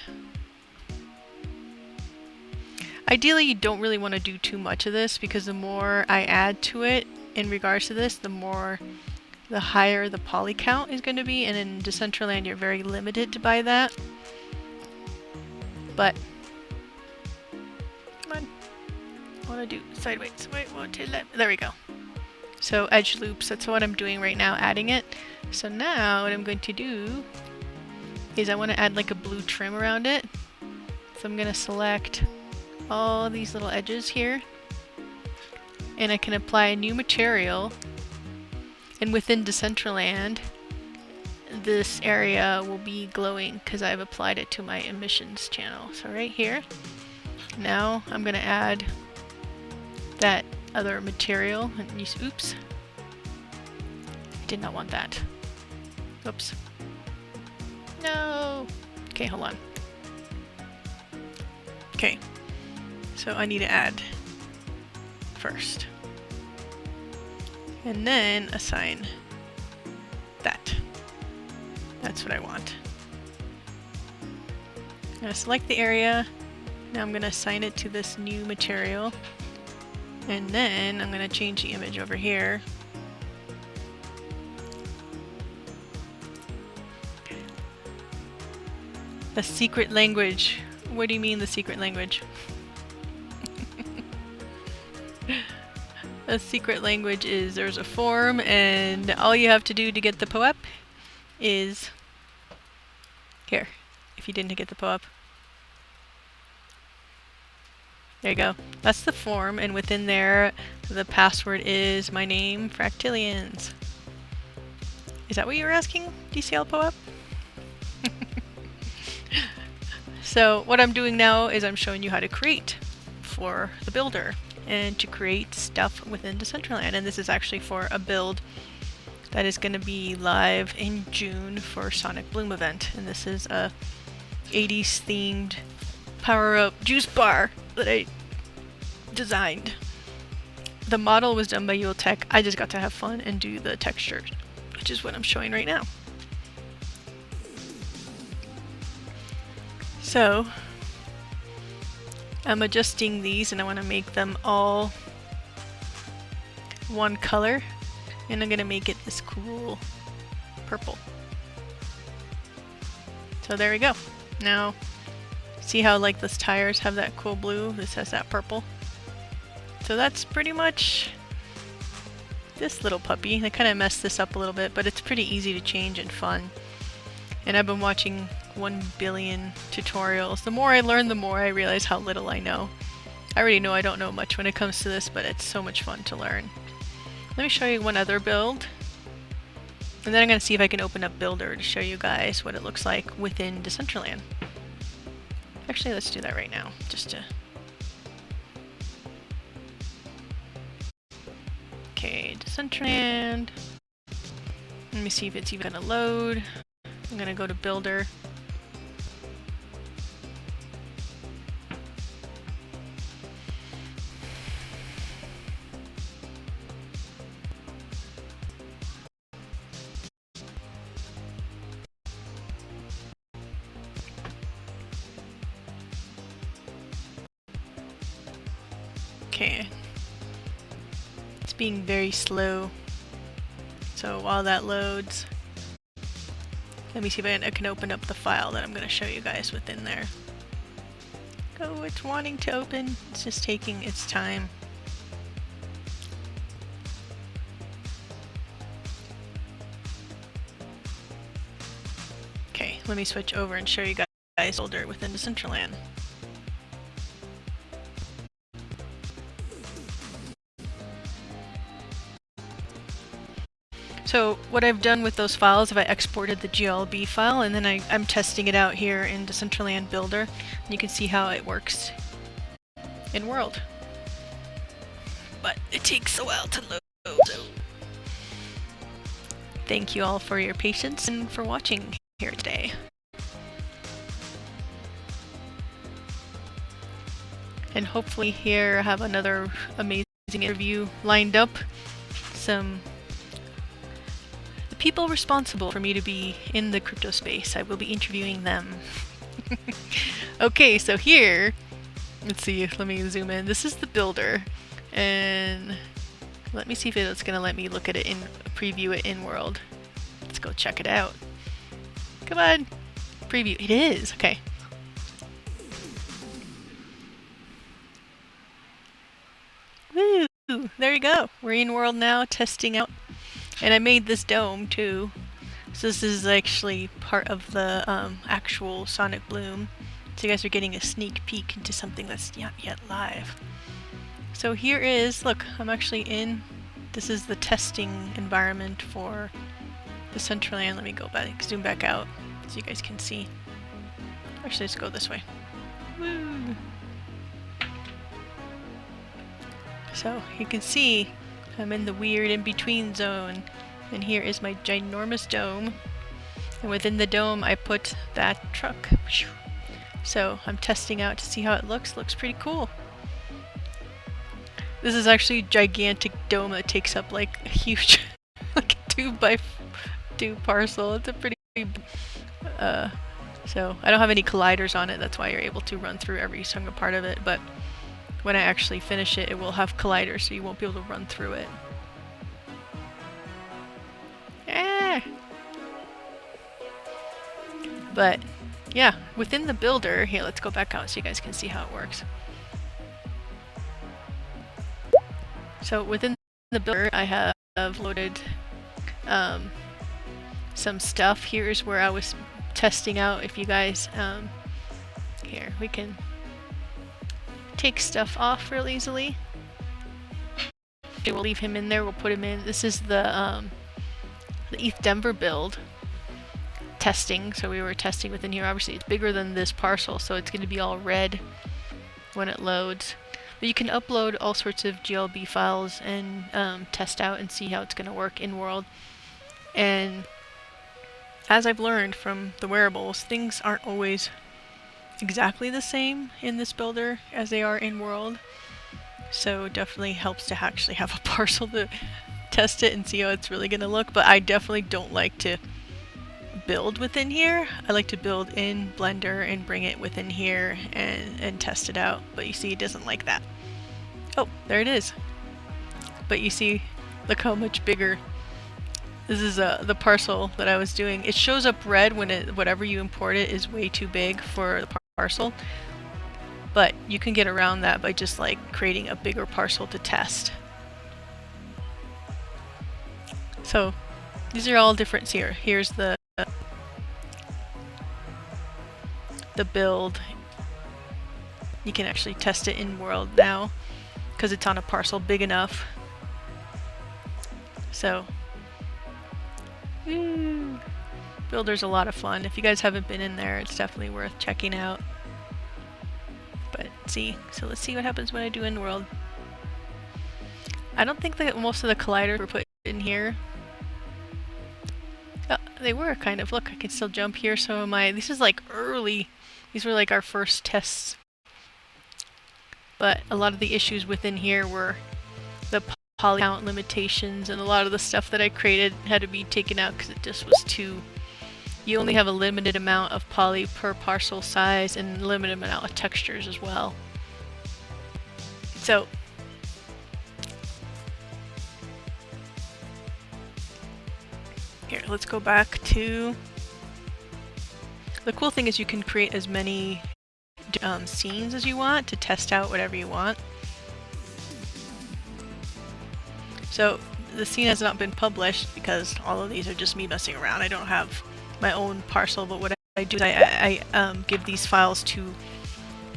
Ideally, you don't really want to do too much of this because the more I add to it in regards to this, the higher the poly count is going to be, and in Decentraland you're very limited by that. But come on, I want to do sideways. Wait, one to left. There we go. So edge loops. That's what I'm doing right now, adding it. So now what I'm going to do is I want to add like a blue trim around it. So I'm going to select all these little edges here, and I can apply a new material, and within Decentraland this area will be glowing because I've applied it to my emissions channel. So right here, now I'm going to add that other material and use, oops, I did not want that, oops, no, okay, hold on, okay. So I need to add first. And then assign that. That's what I want. I'm going to select the area. Now I'm going to assign it to this new material. And then I'm going to change the image over here. The secret language. What do you mean the secret language? The secret language is there's a form, and all you have to do to get the POAP is here. If you didn't get the POAP, there you go. That's the form, and within there the password is my name, Fractilians. Is that what you were asking, DCL POAP? So what I'm doing now is I'm showing you how to create for the builder and to create stuff within Decentraland. And this is actually for a build that is going to be live in June for Sonic Bloom event. And this is a 80s themed power-up juice bar that I designed. The model was done by Yultech. I just got to have fun and do the texture, which is what I'm showing right now. So I'm adjusting these, and I want to make them all one color, and I'm going to make it this cool purple. So there we go. Now see how like those tires have that cool blue, this has that purple. So that's pretty much this little puppy. I kind of messed this up a little bit, but it's pretty easy to change and fun. And I've been watching 1 billion tutorials. The more I learn, the more I realize how little I know. I already know I don't know much when it comes to this, but it's so much fun to learn. Let me show you one other build. And then I'm going to see if I can open up Builder to show you guys what it looks like within Decentraland. Actually, let's do that right now, just to... Okay, Decentraland. Let me see if it's even going to load. I'm going to go to Builder. Okay. It's being very slow. So while that loads, let me see if I can open up the file that I'm going to show you guys within there. Oh, it's wanting to open. It's just taking its time. Okay, let me switch over and show you guys Builder within Decentraland. So what I've done with those files is I exported the GLB file and then I'm testing it out here in Decentraland Builder. And you can see how it works in World. But it takes a while to load. So thank you all for your patience and for watching here today. And hopefully here I have another amazing interview lined up. The people responsible for me to be in the crypto space. I will be interviewing them. Okay, so here, let's see, let me zoom in. This is the Builder. And let me see if it's going to let me look at it in preview it in World. Let's go check it out. Come on. Preview. It is. Okay. Woo! There you go. We're in World now, testing out. And I made this dome too. So this is actually part of the actual Sonic Bloom. So you guys are getting a sneak peek into something that's not yet live. So here is, look, I'm actually in, this is the testing environment for Decentraland. Let me go back, zoom back out so you guys can see. Actually, let's go this way. Woo! So you can see I'm in the weird in-between zone, and here is my ginormous dome, and within the dome I put that truck. So I'm testing out to see how it looks. Looks pretty cool. This is actually a gigantic dome that takes up like a huge like a 2x2 parcel. It's a pretty so I don't have any colliders on it, that's why you're able to run through every single part of it, but when I actually finish it, it will have colliders, so you won't be able to run through it. Ah! But, yeah, within the Builder, here, let's go back out so you guys can see how it works. So within the Builder, I have loaded some stuff. Here's where I was testing out if you guys, here, we can take stuff off real easily. Okay, we'll leave him in there, we'll put him in. This is the ETH Denver build testing, so we were testing within here. Obviously it's bigger than this parcel, so it's going to be all red when it loads. But you can upload all sorts of GLB files and test out and see how it's going to work in World. And as I've learned from the Wearables, things aren't always exactly the same in this Builder as they are in World. So it definitely helps to actually have a parcel to test it and see how it's really going to look. But I definitely don't like to build within here. I like to build in Blender and bring it within here and test it out. But you see, it doesn't like that. Oh, there it is. But you see, look how much bigger. This is the parcel that I was doing. It shows up red when whatever you import it is way too big for the parcel. But you can get around that by just like creating a bigger parcel to test. So these are all different here. Here's the build. You can actually test it in World now because it's on a parcel big enough. So Woo. Builder's a lot of fun. If you guys haven't been in there, it's definitely worth checking out. But so let's see what happens when I do End World. I don't think that most of the colliders were put in here. Oh, they were kind of. Look, I can still jump here. So this is like early. These were like our first tests. But a lot of the issues within here were the poly count limitations, and a lot of the stuff that I created had to be taken out because it just was too... You only have a limited amount of poly per parcel size and a limited amount of textures as well. So here, let's go back to... The cool thing is you can create as many scenes as you want to test out whatever you want. So the scene has not been published because all of these are just me messing around. I don't have my own parcel, but what I do is I give these files to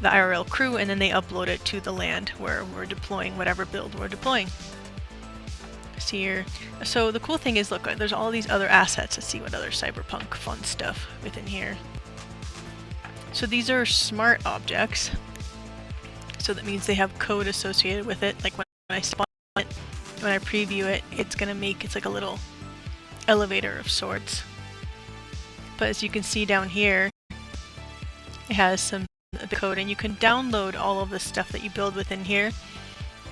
the IRL crew, and then they upload it to the land where we're deploying whatever build we're deploying. See here. So the cool thing is, look, there's all these other assets. Let's see what other cyberpunk fun stuff within here. So these are smart objects. So that means they have code associated with it. Like when I spawn it, when I preview it, it's like a little elevator of sorts. But as you can see down here, it has some code, and you can download all of the stuff that you build within here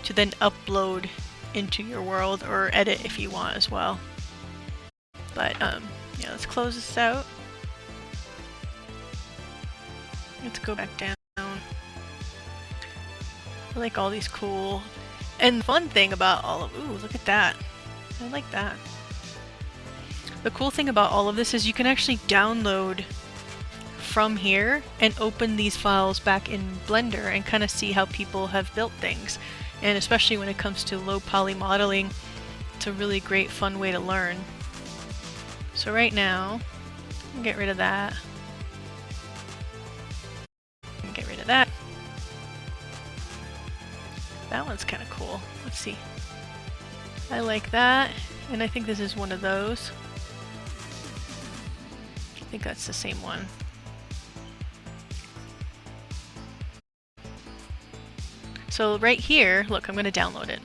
to then upload into your world or edit if you want as well. But yeah, let's close this out. Let's go back down. I like all these cool... And the fun thing about all of... Ooh, look at that. I like that. The cool thing about all of this is you can actually download from here and open these files back in Blender and kind of see how people have built things. And especially when it comes to low poly modeling, it's a really great fun way to learn. So right now, I'll get rid of that. Get rid of that. That one's kind of cool. Let's see. I like that, and I think this is one of those. I think that's the same one. So right here, look, I'm going to download it.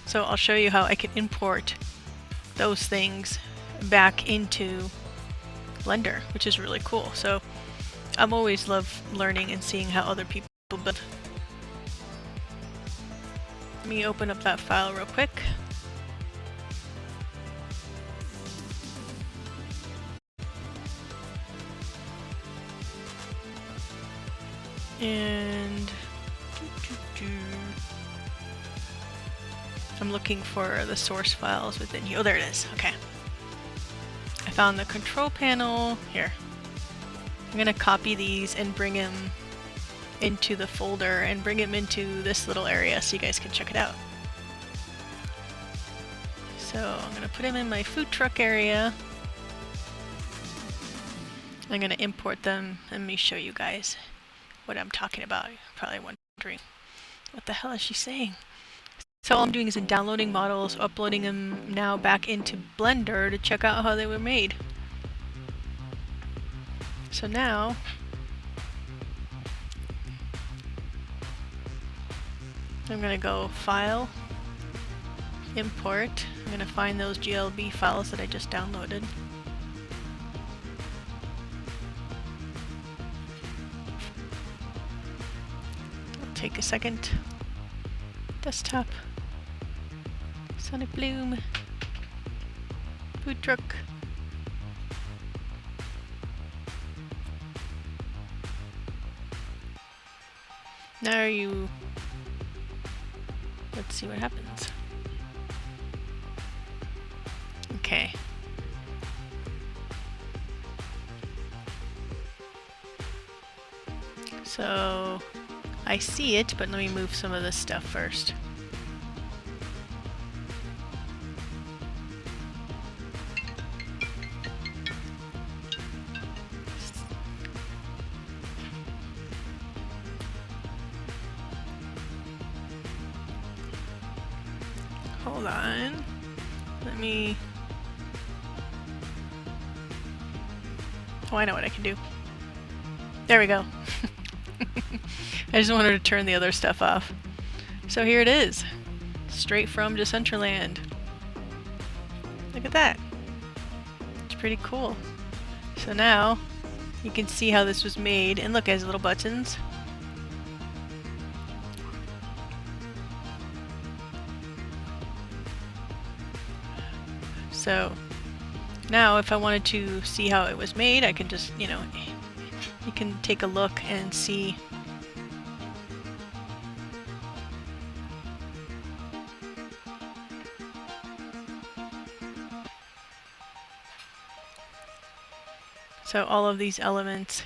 So I'll show you how I can import those things back into Blender, which is really cool. So I'm always love learning and seeing how other people build. Let me open up that file real quick. And I'm looking for the source files within here. Oh, there it is. Okay. I found the control panel here. I'm gonna copy these and bring them into the folder and bring them into this little area so you guys can check it out. So I'm gonna put them in my food truck area. I'm gonna import them. Let me show you guys what I'm talking about. You're probably wondering, what the hell is she saying? So all I'm doing is downloading models, uploading them now back into Blender to check out how they were made. So now, I'm going to go File, Import. I'm going to find those GLB files that I just downloaded. It'll take a second. Desktop, Sonic Bloom, food truck. Now let's see what happens. Okay. So I see it, but let me move some of this stuff first. hold on. Let me... Oh, I know what I can do. There we go. I just wanted to turn the other stuff off. So here it is. Straight from Decentraland. Look at that. It's pretty cool. So now you can see how this was made. And look, it has little buttons. So now if I wanted to see how it was made, I can just, you know, you can take a look and see. So all of these elements,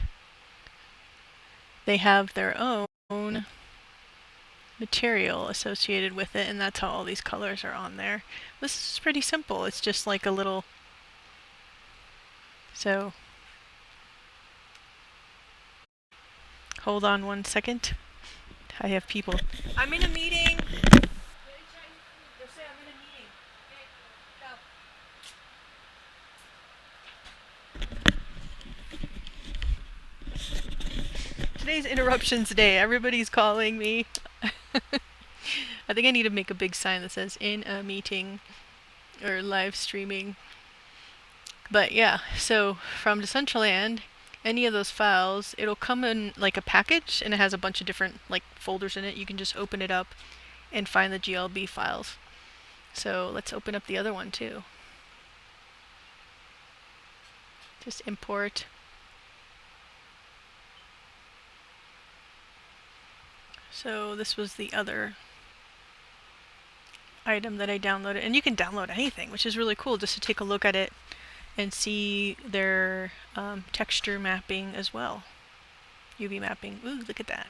they have their own material associated with it, and that's how all these colors are on there. This is pretty simple. It's just like a little... So hold on one second. I have people. I'm in a meeting. Today's interruptions day. Everybody's calling me. I think I need to make a big sign that says in a meeting or live streaming. But yeah, so from Decentraland, any of those files, it'll come in like a package and it has a bunch of different like folders in it. You can just open it up and find the GLB files. So let's open up the other one too. Just import. So this was the other item that I downloaded, and you can download anything, which is really cool, just to take a look at it and see their texture mapping as well. UV mapping. Ooh, look at that.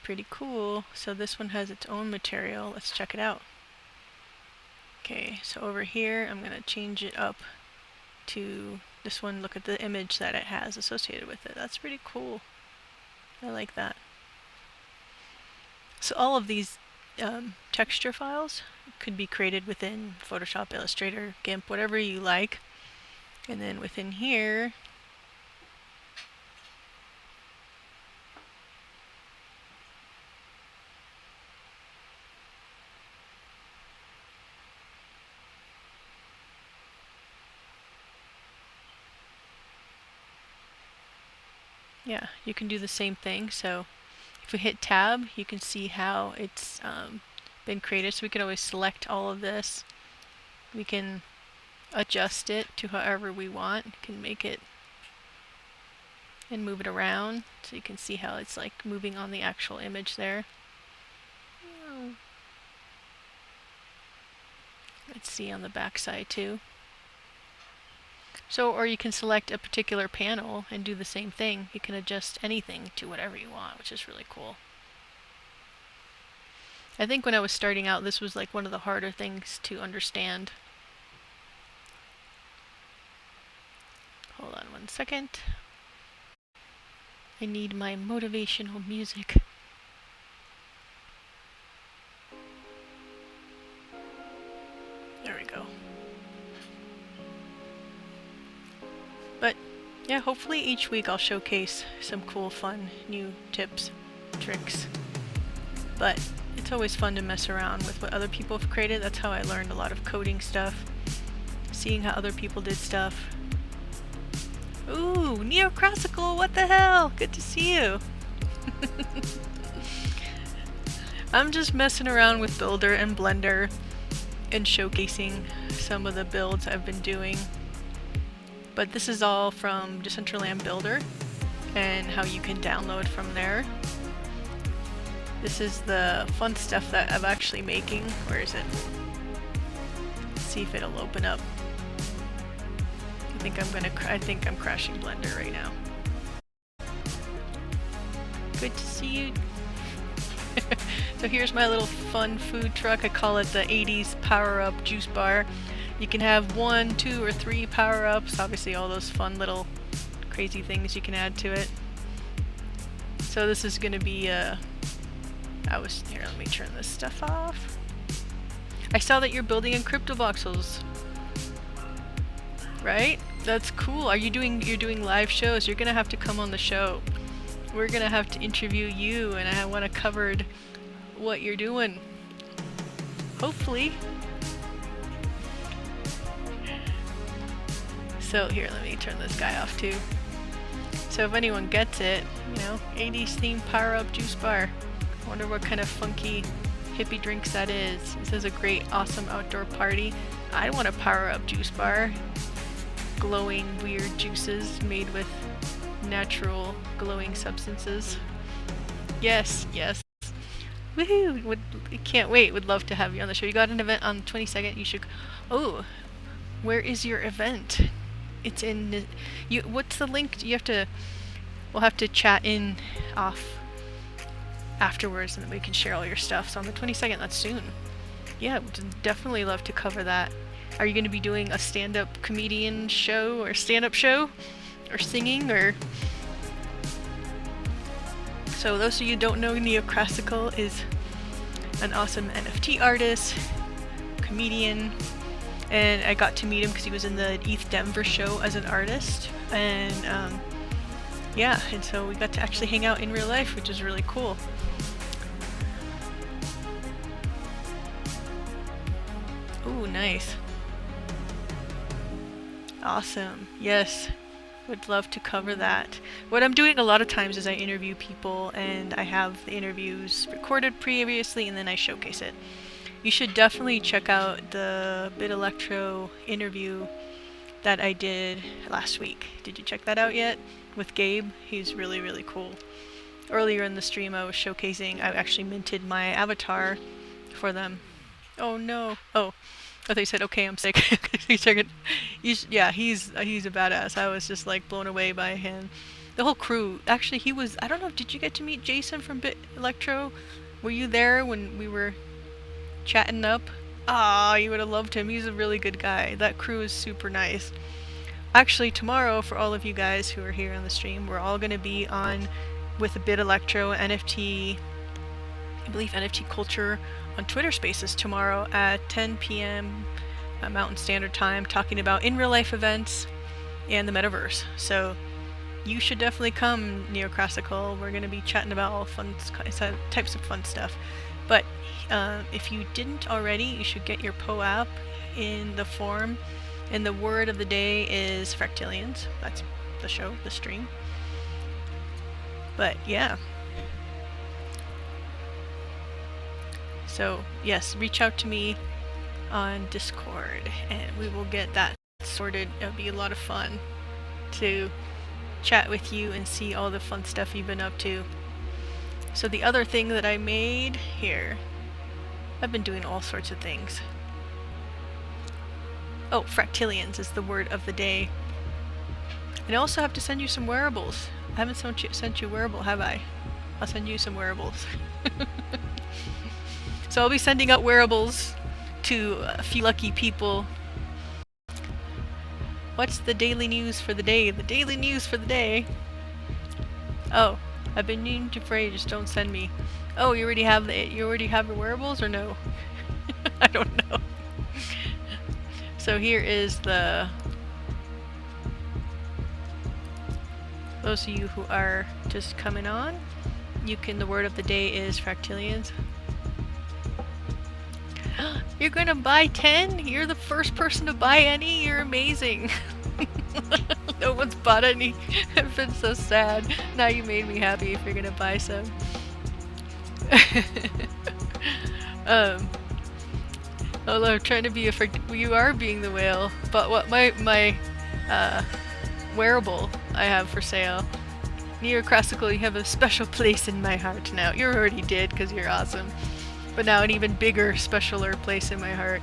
Pretty cool. So this one has its own material. Let's check it out. Okay, so over here I'm going to change it up to this one. Look at the image that it has associated with it. That's pretty cool. I like that. So all of these texture files could be created within Photoshop, Illustrator, GIMP, whatever you like. And then within here, yeah, you can do the same thing. So if we hit tab, you can see how it's been created. So we can always select all of this. We can adjust it to however we want. You can make it and move it around so you can see how it's like moving on the actual image there. Let's see on the back side too. So, or you can select a particular panel and do the same thing. You can adjust anything to whatever you want, which is really cool. I think when I was starting out, this was like one of the harder things to understand. Hold on one second. I need my motivational music. There we go. But yeah, hopefully each week I'll showcase some cool, fun, new tips, tricks. But it's always fun to mess around with what other people have created. That's how I learned a lot of coding stuff. Seeing how other people did stuff. Ooh, neoclassical, what the hell? Good to see you. I'm just messing around with Builder and Blender and showcasing some of the builds I've been doing. But this is all from Decentraland Builder and how you can download from there. This is the fun stuff that I'm actually making. Where is it? Let's see if it'll open up. I think I'm crashing Blender right now. Good to see you. So here's my little fun food truck. I call it the 80s power-up juice bar. You can have 1, 2, or 3 power-ups. Obviously all those fun little crazy things you can add to it. So this is going to be here, let me turn this stuff off. I saw that you're building in crypto voxels, right? That's cool. You're doing live shows? You're gonna have to come on the show. We're gonna have to interview you, and I want to cover what you're doing. Hopefully. So here, let me turn this guy off too. So if anyone gets it, you know, 80s themed power-up juice bar. I wonder what kind of funky hippie drinks that is. This is a great, awesome outdoor party. I want a power-up juice bar. Glowing, weird juices made with natural glowing substances. Yes, yes. Woohoo! Can't wait. Would love to have you on the show. You got an event on the 22nd. You should. Oh, where is your event? It's in. What's the link? You have to. We'll have to chat in off afterwards, and then we can share all your stuff. So on the 22nd, that's soon. Yeah, would definitely love to cover that. Are you going to be doing a stand-up comedian show or stand-up show, or singing, or? So those of you who don't know, Neoclassical is an awesome NFT artist, comedian, and I got to meet him because he was in the ETH Denver show as an artist, and yeah, and so we got to actually hang out in real life, which is really cool. Ooh, nice. Awesome. Yes. Would love to cover that. What I'm doing a lot of times is I interview people, and I have the interviews recorded previously, and then I showcase it. You should definitely check out the Bit Electro interview that I did last week. Did you check that out yet? With Gabe? He's really, really cool. Earlier in the stream I was showcasing, I actually minted my avatar for them. Oh no. Oh. I thought you said, okay, I'm sick. Yeah, he's a badass. I was just like blown away by him. The whole crew. Actually, he was, I don't know, did you get to meet Jason from Bit Electro? Were you there when we were chatting up? Ah, you would have loved him. He's a really good guy. That crew is super nice. Actually, tomorrow, for all of you guys who are here on the stream, we're all going to be on with a Bit Electro NFT, I believe NFT Culture on Twitter Spaces tomorrow at 10 p.m. Mountain Standard Time, talking about in real life events and the metaverse. So you should definitely come, Neoclassical. We're going to be chatting about all fun types of fun stuff. But if you didn't already, you should get your PO app in the form. And the word of the day is Fractilians. That's the show, the stream. But yeah. So yes, reach out to me on Discord and we will get that sorted. It'll be a lot of fun to chat with you and see all the fun stuff you've been up to. So the other thing that I made here, I've been doing all sorts of things. Oh, Fractilians is the word of the day. And I also have to send you some wearables. I haven't sent you a wearable, have I? I'll send you some wearables. So I'll be sending out wearables to a few lucky people. What's the daily news for the day? The daily news for the day. Oh, I've been meaning to pray, just don't send me. Oh, you already have your wearables or no? I don't know. So here is the, those of you who are just coming on, the word of the day is Fractilians. You're gonna buy 10? You're the first person to buy any? You're amazing. No one's bought any. I've been so sad. Now you made me happy if you're gonna buy some. Although I'm trying to be you are being the whale, but what my wearable I have for sale. Neoclassical, you have a special place in my heart now. You already did because you're awesome. But now an even bigger, specialer place in my heart.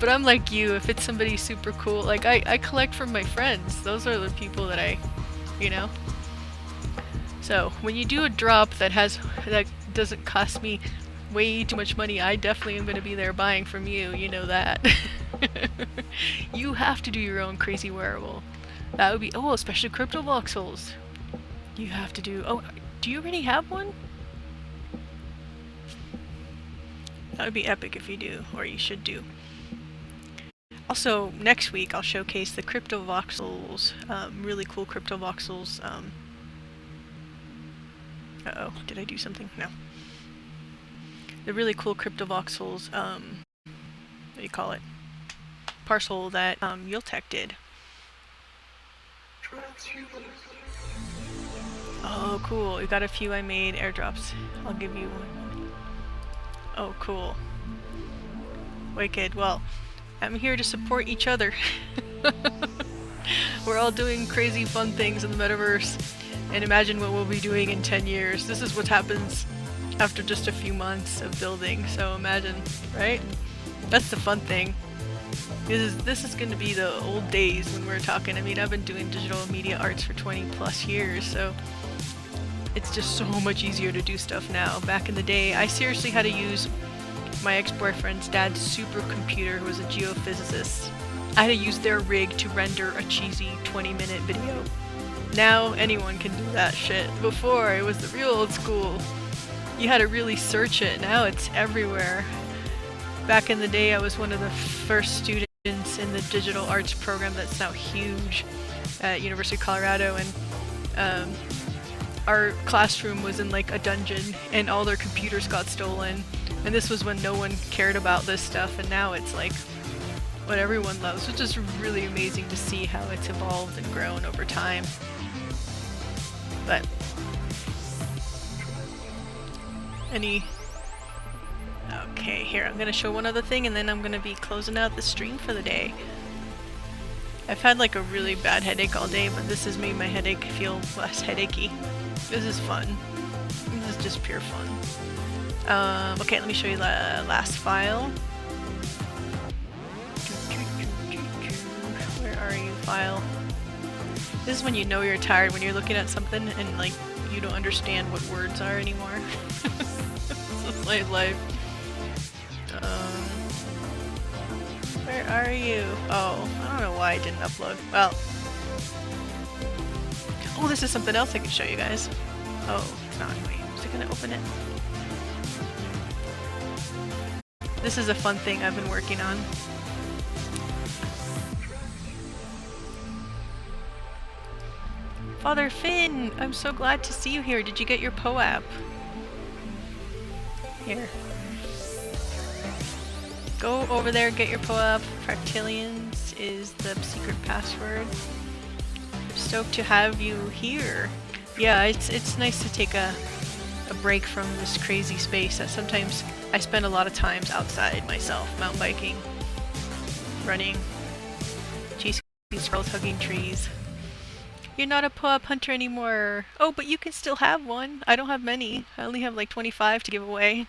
But I'm like you, if it's somebody super cool, like I collect from my friends. Those are the people that you know. So when you do a drop that doesn't cost me way too much money, I definitely am going to be there buying from you. You know that. You have to do your own crazy wearable. That would be, especially crypto voxels. You have to do, do you already have one? That would be epic if you do, or you should do. Also, next week I'll showcase the crypto voxels, really cool crypto voxels. Uh-oh, did I do something? No. The really cool crypto voxels, what do you call it? Parcel that Yultech did. Oh, cool. We got a few I made airdrops. I'll give you one. Oh, cool. Wicked. Well, I'm here to support each other. We're all doing crazy fun things in the metaverse. And imagine what we'll be doing in 10 years. This is what happens after just a few months of building. So imagine, right? That's the fun thing. This is going to be the old days when we're talking. I mean, I've been doing digital media arts for 20 plus years, so it's just so much easier to do stuff now. Back in the day, I seriously had to use my ex-boyfriend's dad's supercomputer, who was a geophysicist. I had to use their rig to render a cheesy 20-minute video. Now anyone can do that shit. Before, it was the real old school. You had to really search it. Now it's everywhere. Back in the day, I was one of the first students in the digital arts program that's now huge at University of Colorado, and our classroom was in like a dungeon and all their computers got stolen, and this was when no one cared about this stuff, and now it's like what everyone loves, which is really amazing to see how it's evolved and grown over time. But okay, here, I'm gonna show one other thing and then I'm gonna be closing out the stream for the day. I've had like a really bad headache all day, but this has made my headache feel less headachy. This is fun. This is just pure fun. Okay, let me show you the last file. Where are you, file? This is when you know you're tired, when you're looking at something and like you don't understand what words are anymore. It's like life. Where are you? Oh, I don't know why I didn't upload. Well. Oh, this is something else I can show you guys. Oh, it's not. Wait, is it gonna open it? This is a fun thing I've been working on. Father Finn, I'm so glad to see you here. Did you get your POAP? Here. Go over there, get your POAP. Fractilians is the secret password. I'm stoked to have you here. Yeah, it's nice to take a break from this crazy space that sometimes I spend a lot of times outside myself, mountain biking, running, chasing squirrels, hugging trees. You're not a POAP hunter anymore. Oh, but you can still have one. I don't have many. I only have like 25 to give away.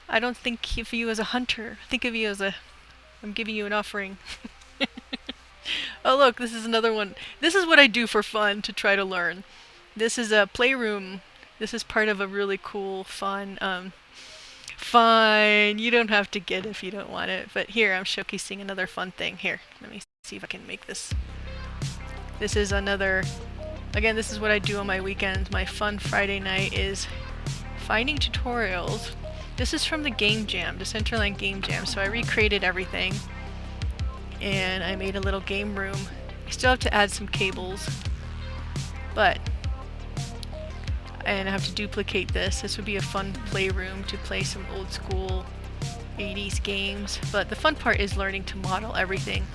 I don't think of you as a hunter. Think of you as I'm giving you an offering. Oh look, this is another one. This is what I do for fun to try to learn. This is a playroom. This is part of a really cool, fun, fine. You don't have to get it if you don't want it. But here, I'm showcasing another fun thing. Here, let me see if I can make this. This is another, again, this is what I do on my weekends. My fun Friday night is finding tutorials. This is from the Game Jam, Decentraland Game Jam. So I recreated everything and I made a little game room. I still have to add some cables, and I have to duplicate this. This would be a fun playroom to play some old school 80s games. But the fun part is learning to model everything.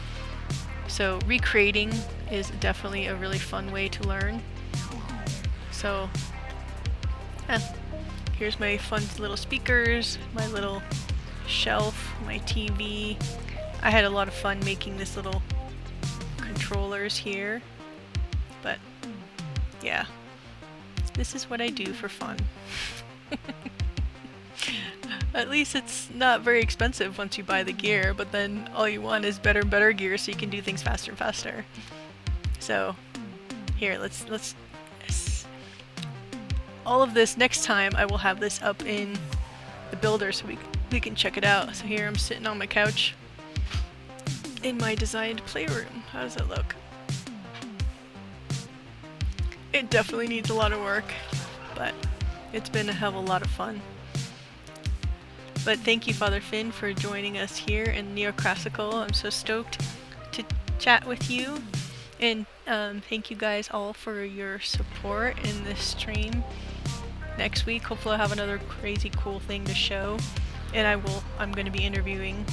So recreating is definitely a really fun way to learn. So, here's my fun little speakers, my little shelf, my TV. I had a lot of fun making this little controllers here. But, yeah. This is what I do for fun. At least it's not very expensive once you buy the gear, but then all you want is better and better gear so you can do things faster and faster. So, here, let's all of this, next time I will have this up in the builder so we can check it out. So here I'm sitting on my couch in my designed playroom. How does it look? It definitely needs a lot of work, but it's been a hell of a lot of fun. But thank you, Father Finn, for joining us here in Neoclassical. I'm so stoked to chat with you. And thank you guys all for your support in this stream. Next week, hopefully I'll have another crazy cool thing to show. And I'm going to be interviewing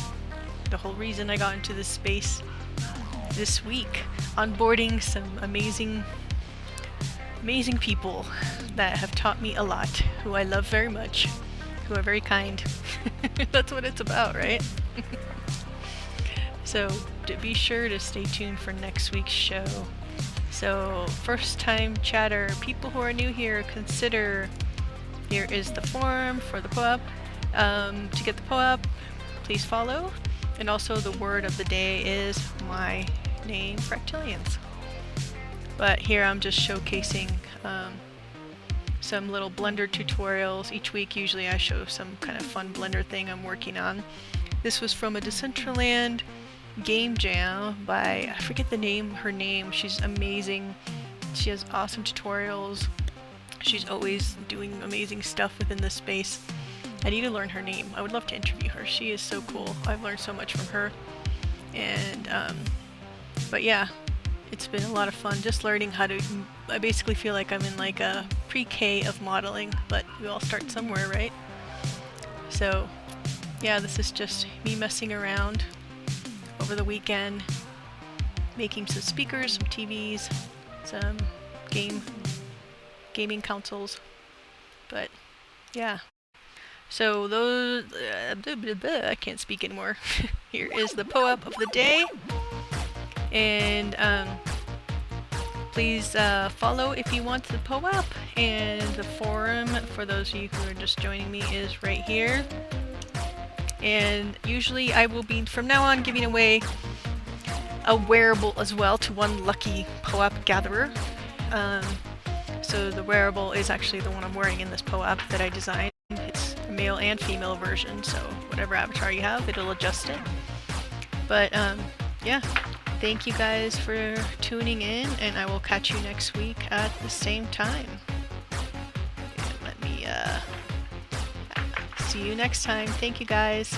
the whole reason I got into this space this week. Onboarding some amazing people that have taught me a lot, who I love very much, who are very kind. That's what it's about, right? So be sure to stay tuned for next week's show. So first time chatter, people who are new here, consider here is the form for the POAP. To get the POAP, please follow. And also the word of the day is my name, Fractilians. But here I'm just showcasing some little Blender tutorials. Each week usually I show some kind of fun Blender thing I'm working on. This was from a Decentraland game jam by, I forget her name. She's amazing. She has awesome tutorials. She's always doing amazing stuff within this space. I need to learn her name. I would love to interview her. She is so cool. I've learned so much from her. And but yeah, it's been a lot of fun just learning how to, I basically feel like I'm in like a pre-K of modeling, but we all start somewhere, right? So yeah, this is just me messing around over the weekend, making some speakers, some TVs, some gaming consoles. But yeah, so those I can't speak anymore. Here is the POAP of the day, and please follow if you want the POAP, and the forum for those of you who are just joining me is right here. And usually I will be, from now on, giving away a wearable as well to one lucky POAP gatherer. So the wearable is actually the one I'm wearing in this POAP that I designed. It's a male and female version, so whatever avatar you have, it'll adjust it. But yeah, thank you guys for tuning in, and I will catch you next week at the same time. Let me see you next time. Thank you guys.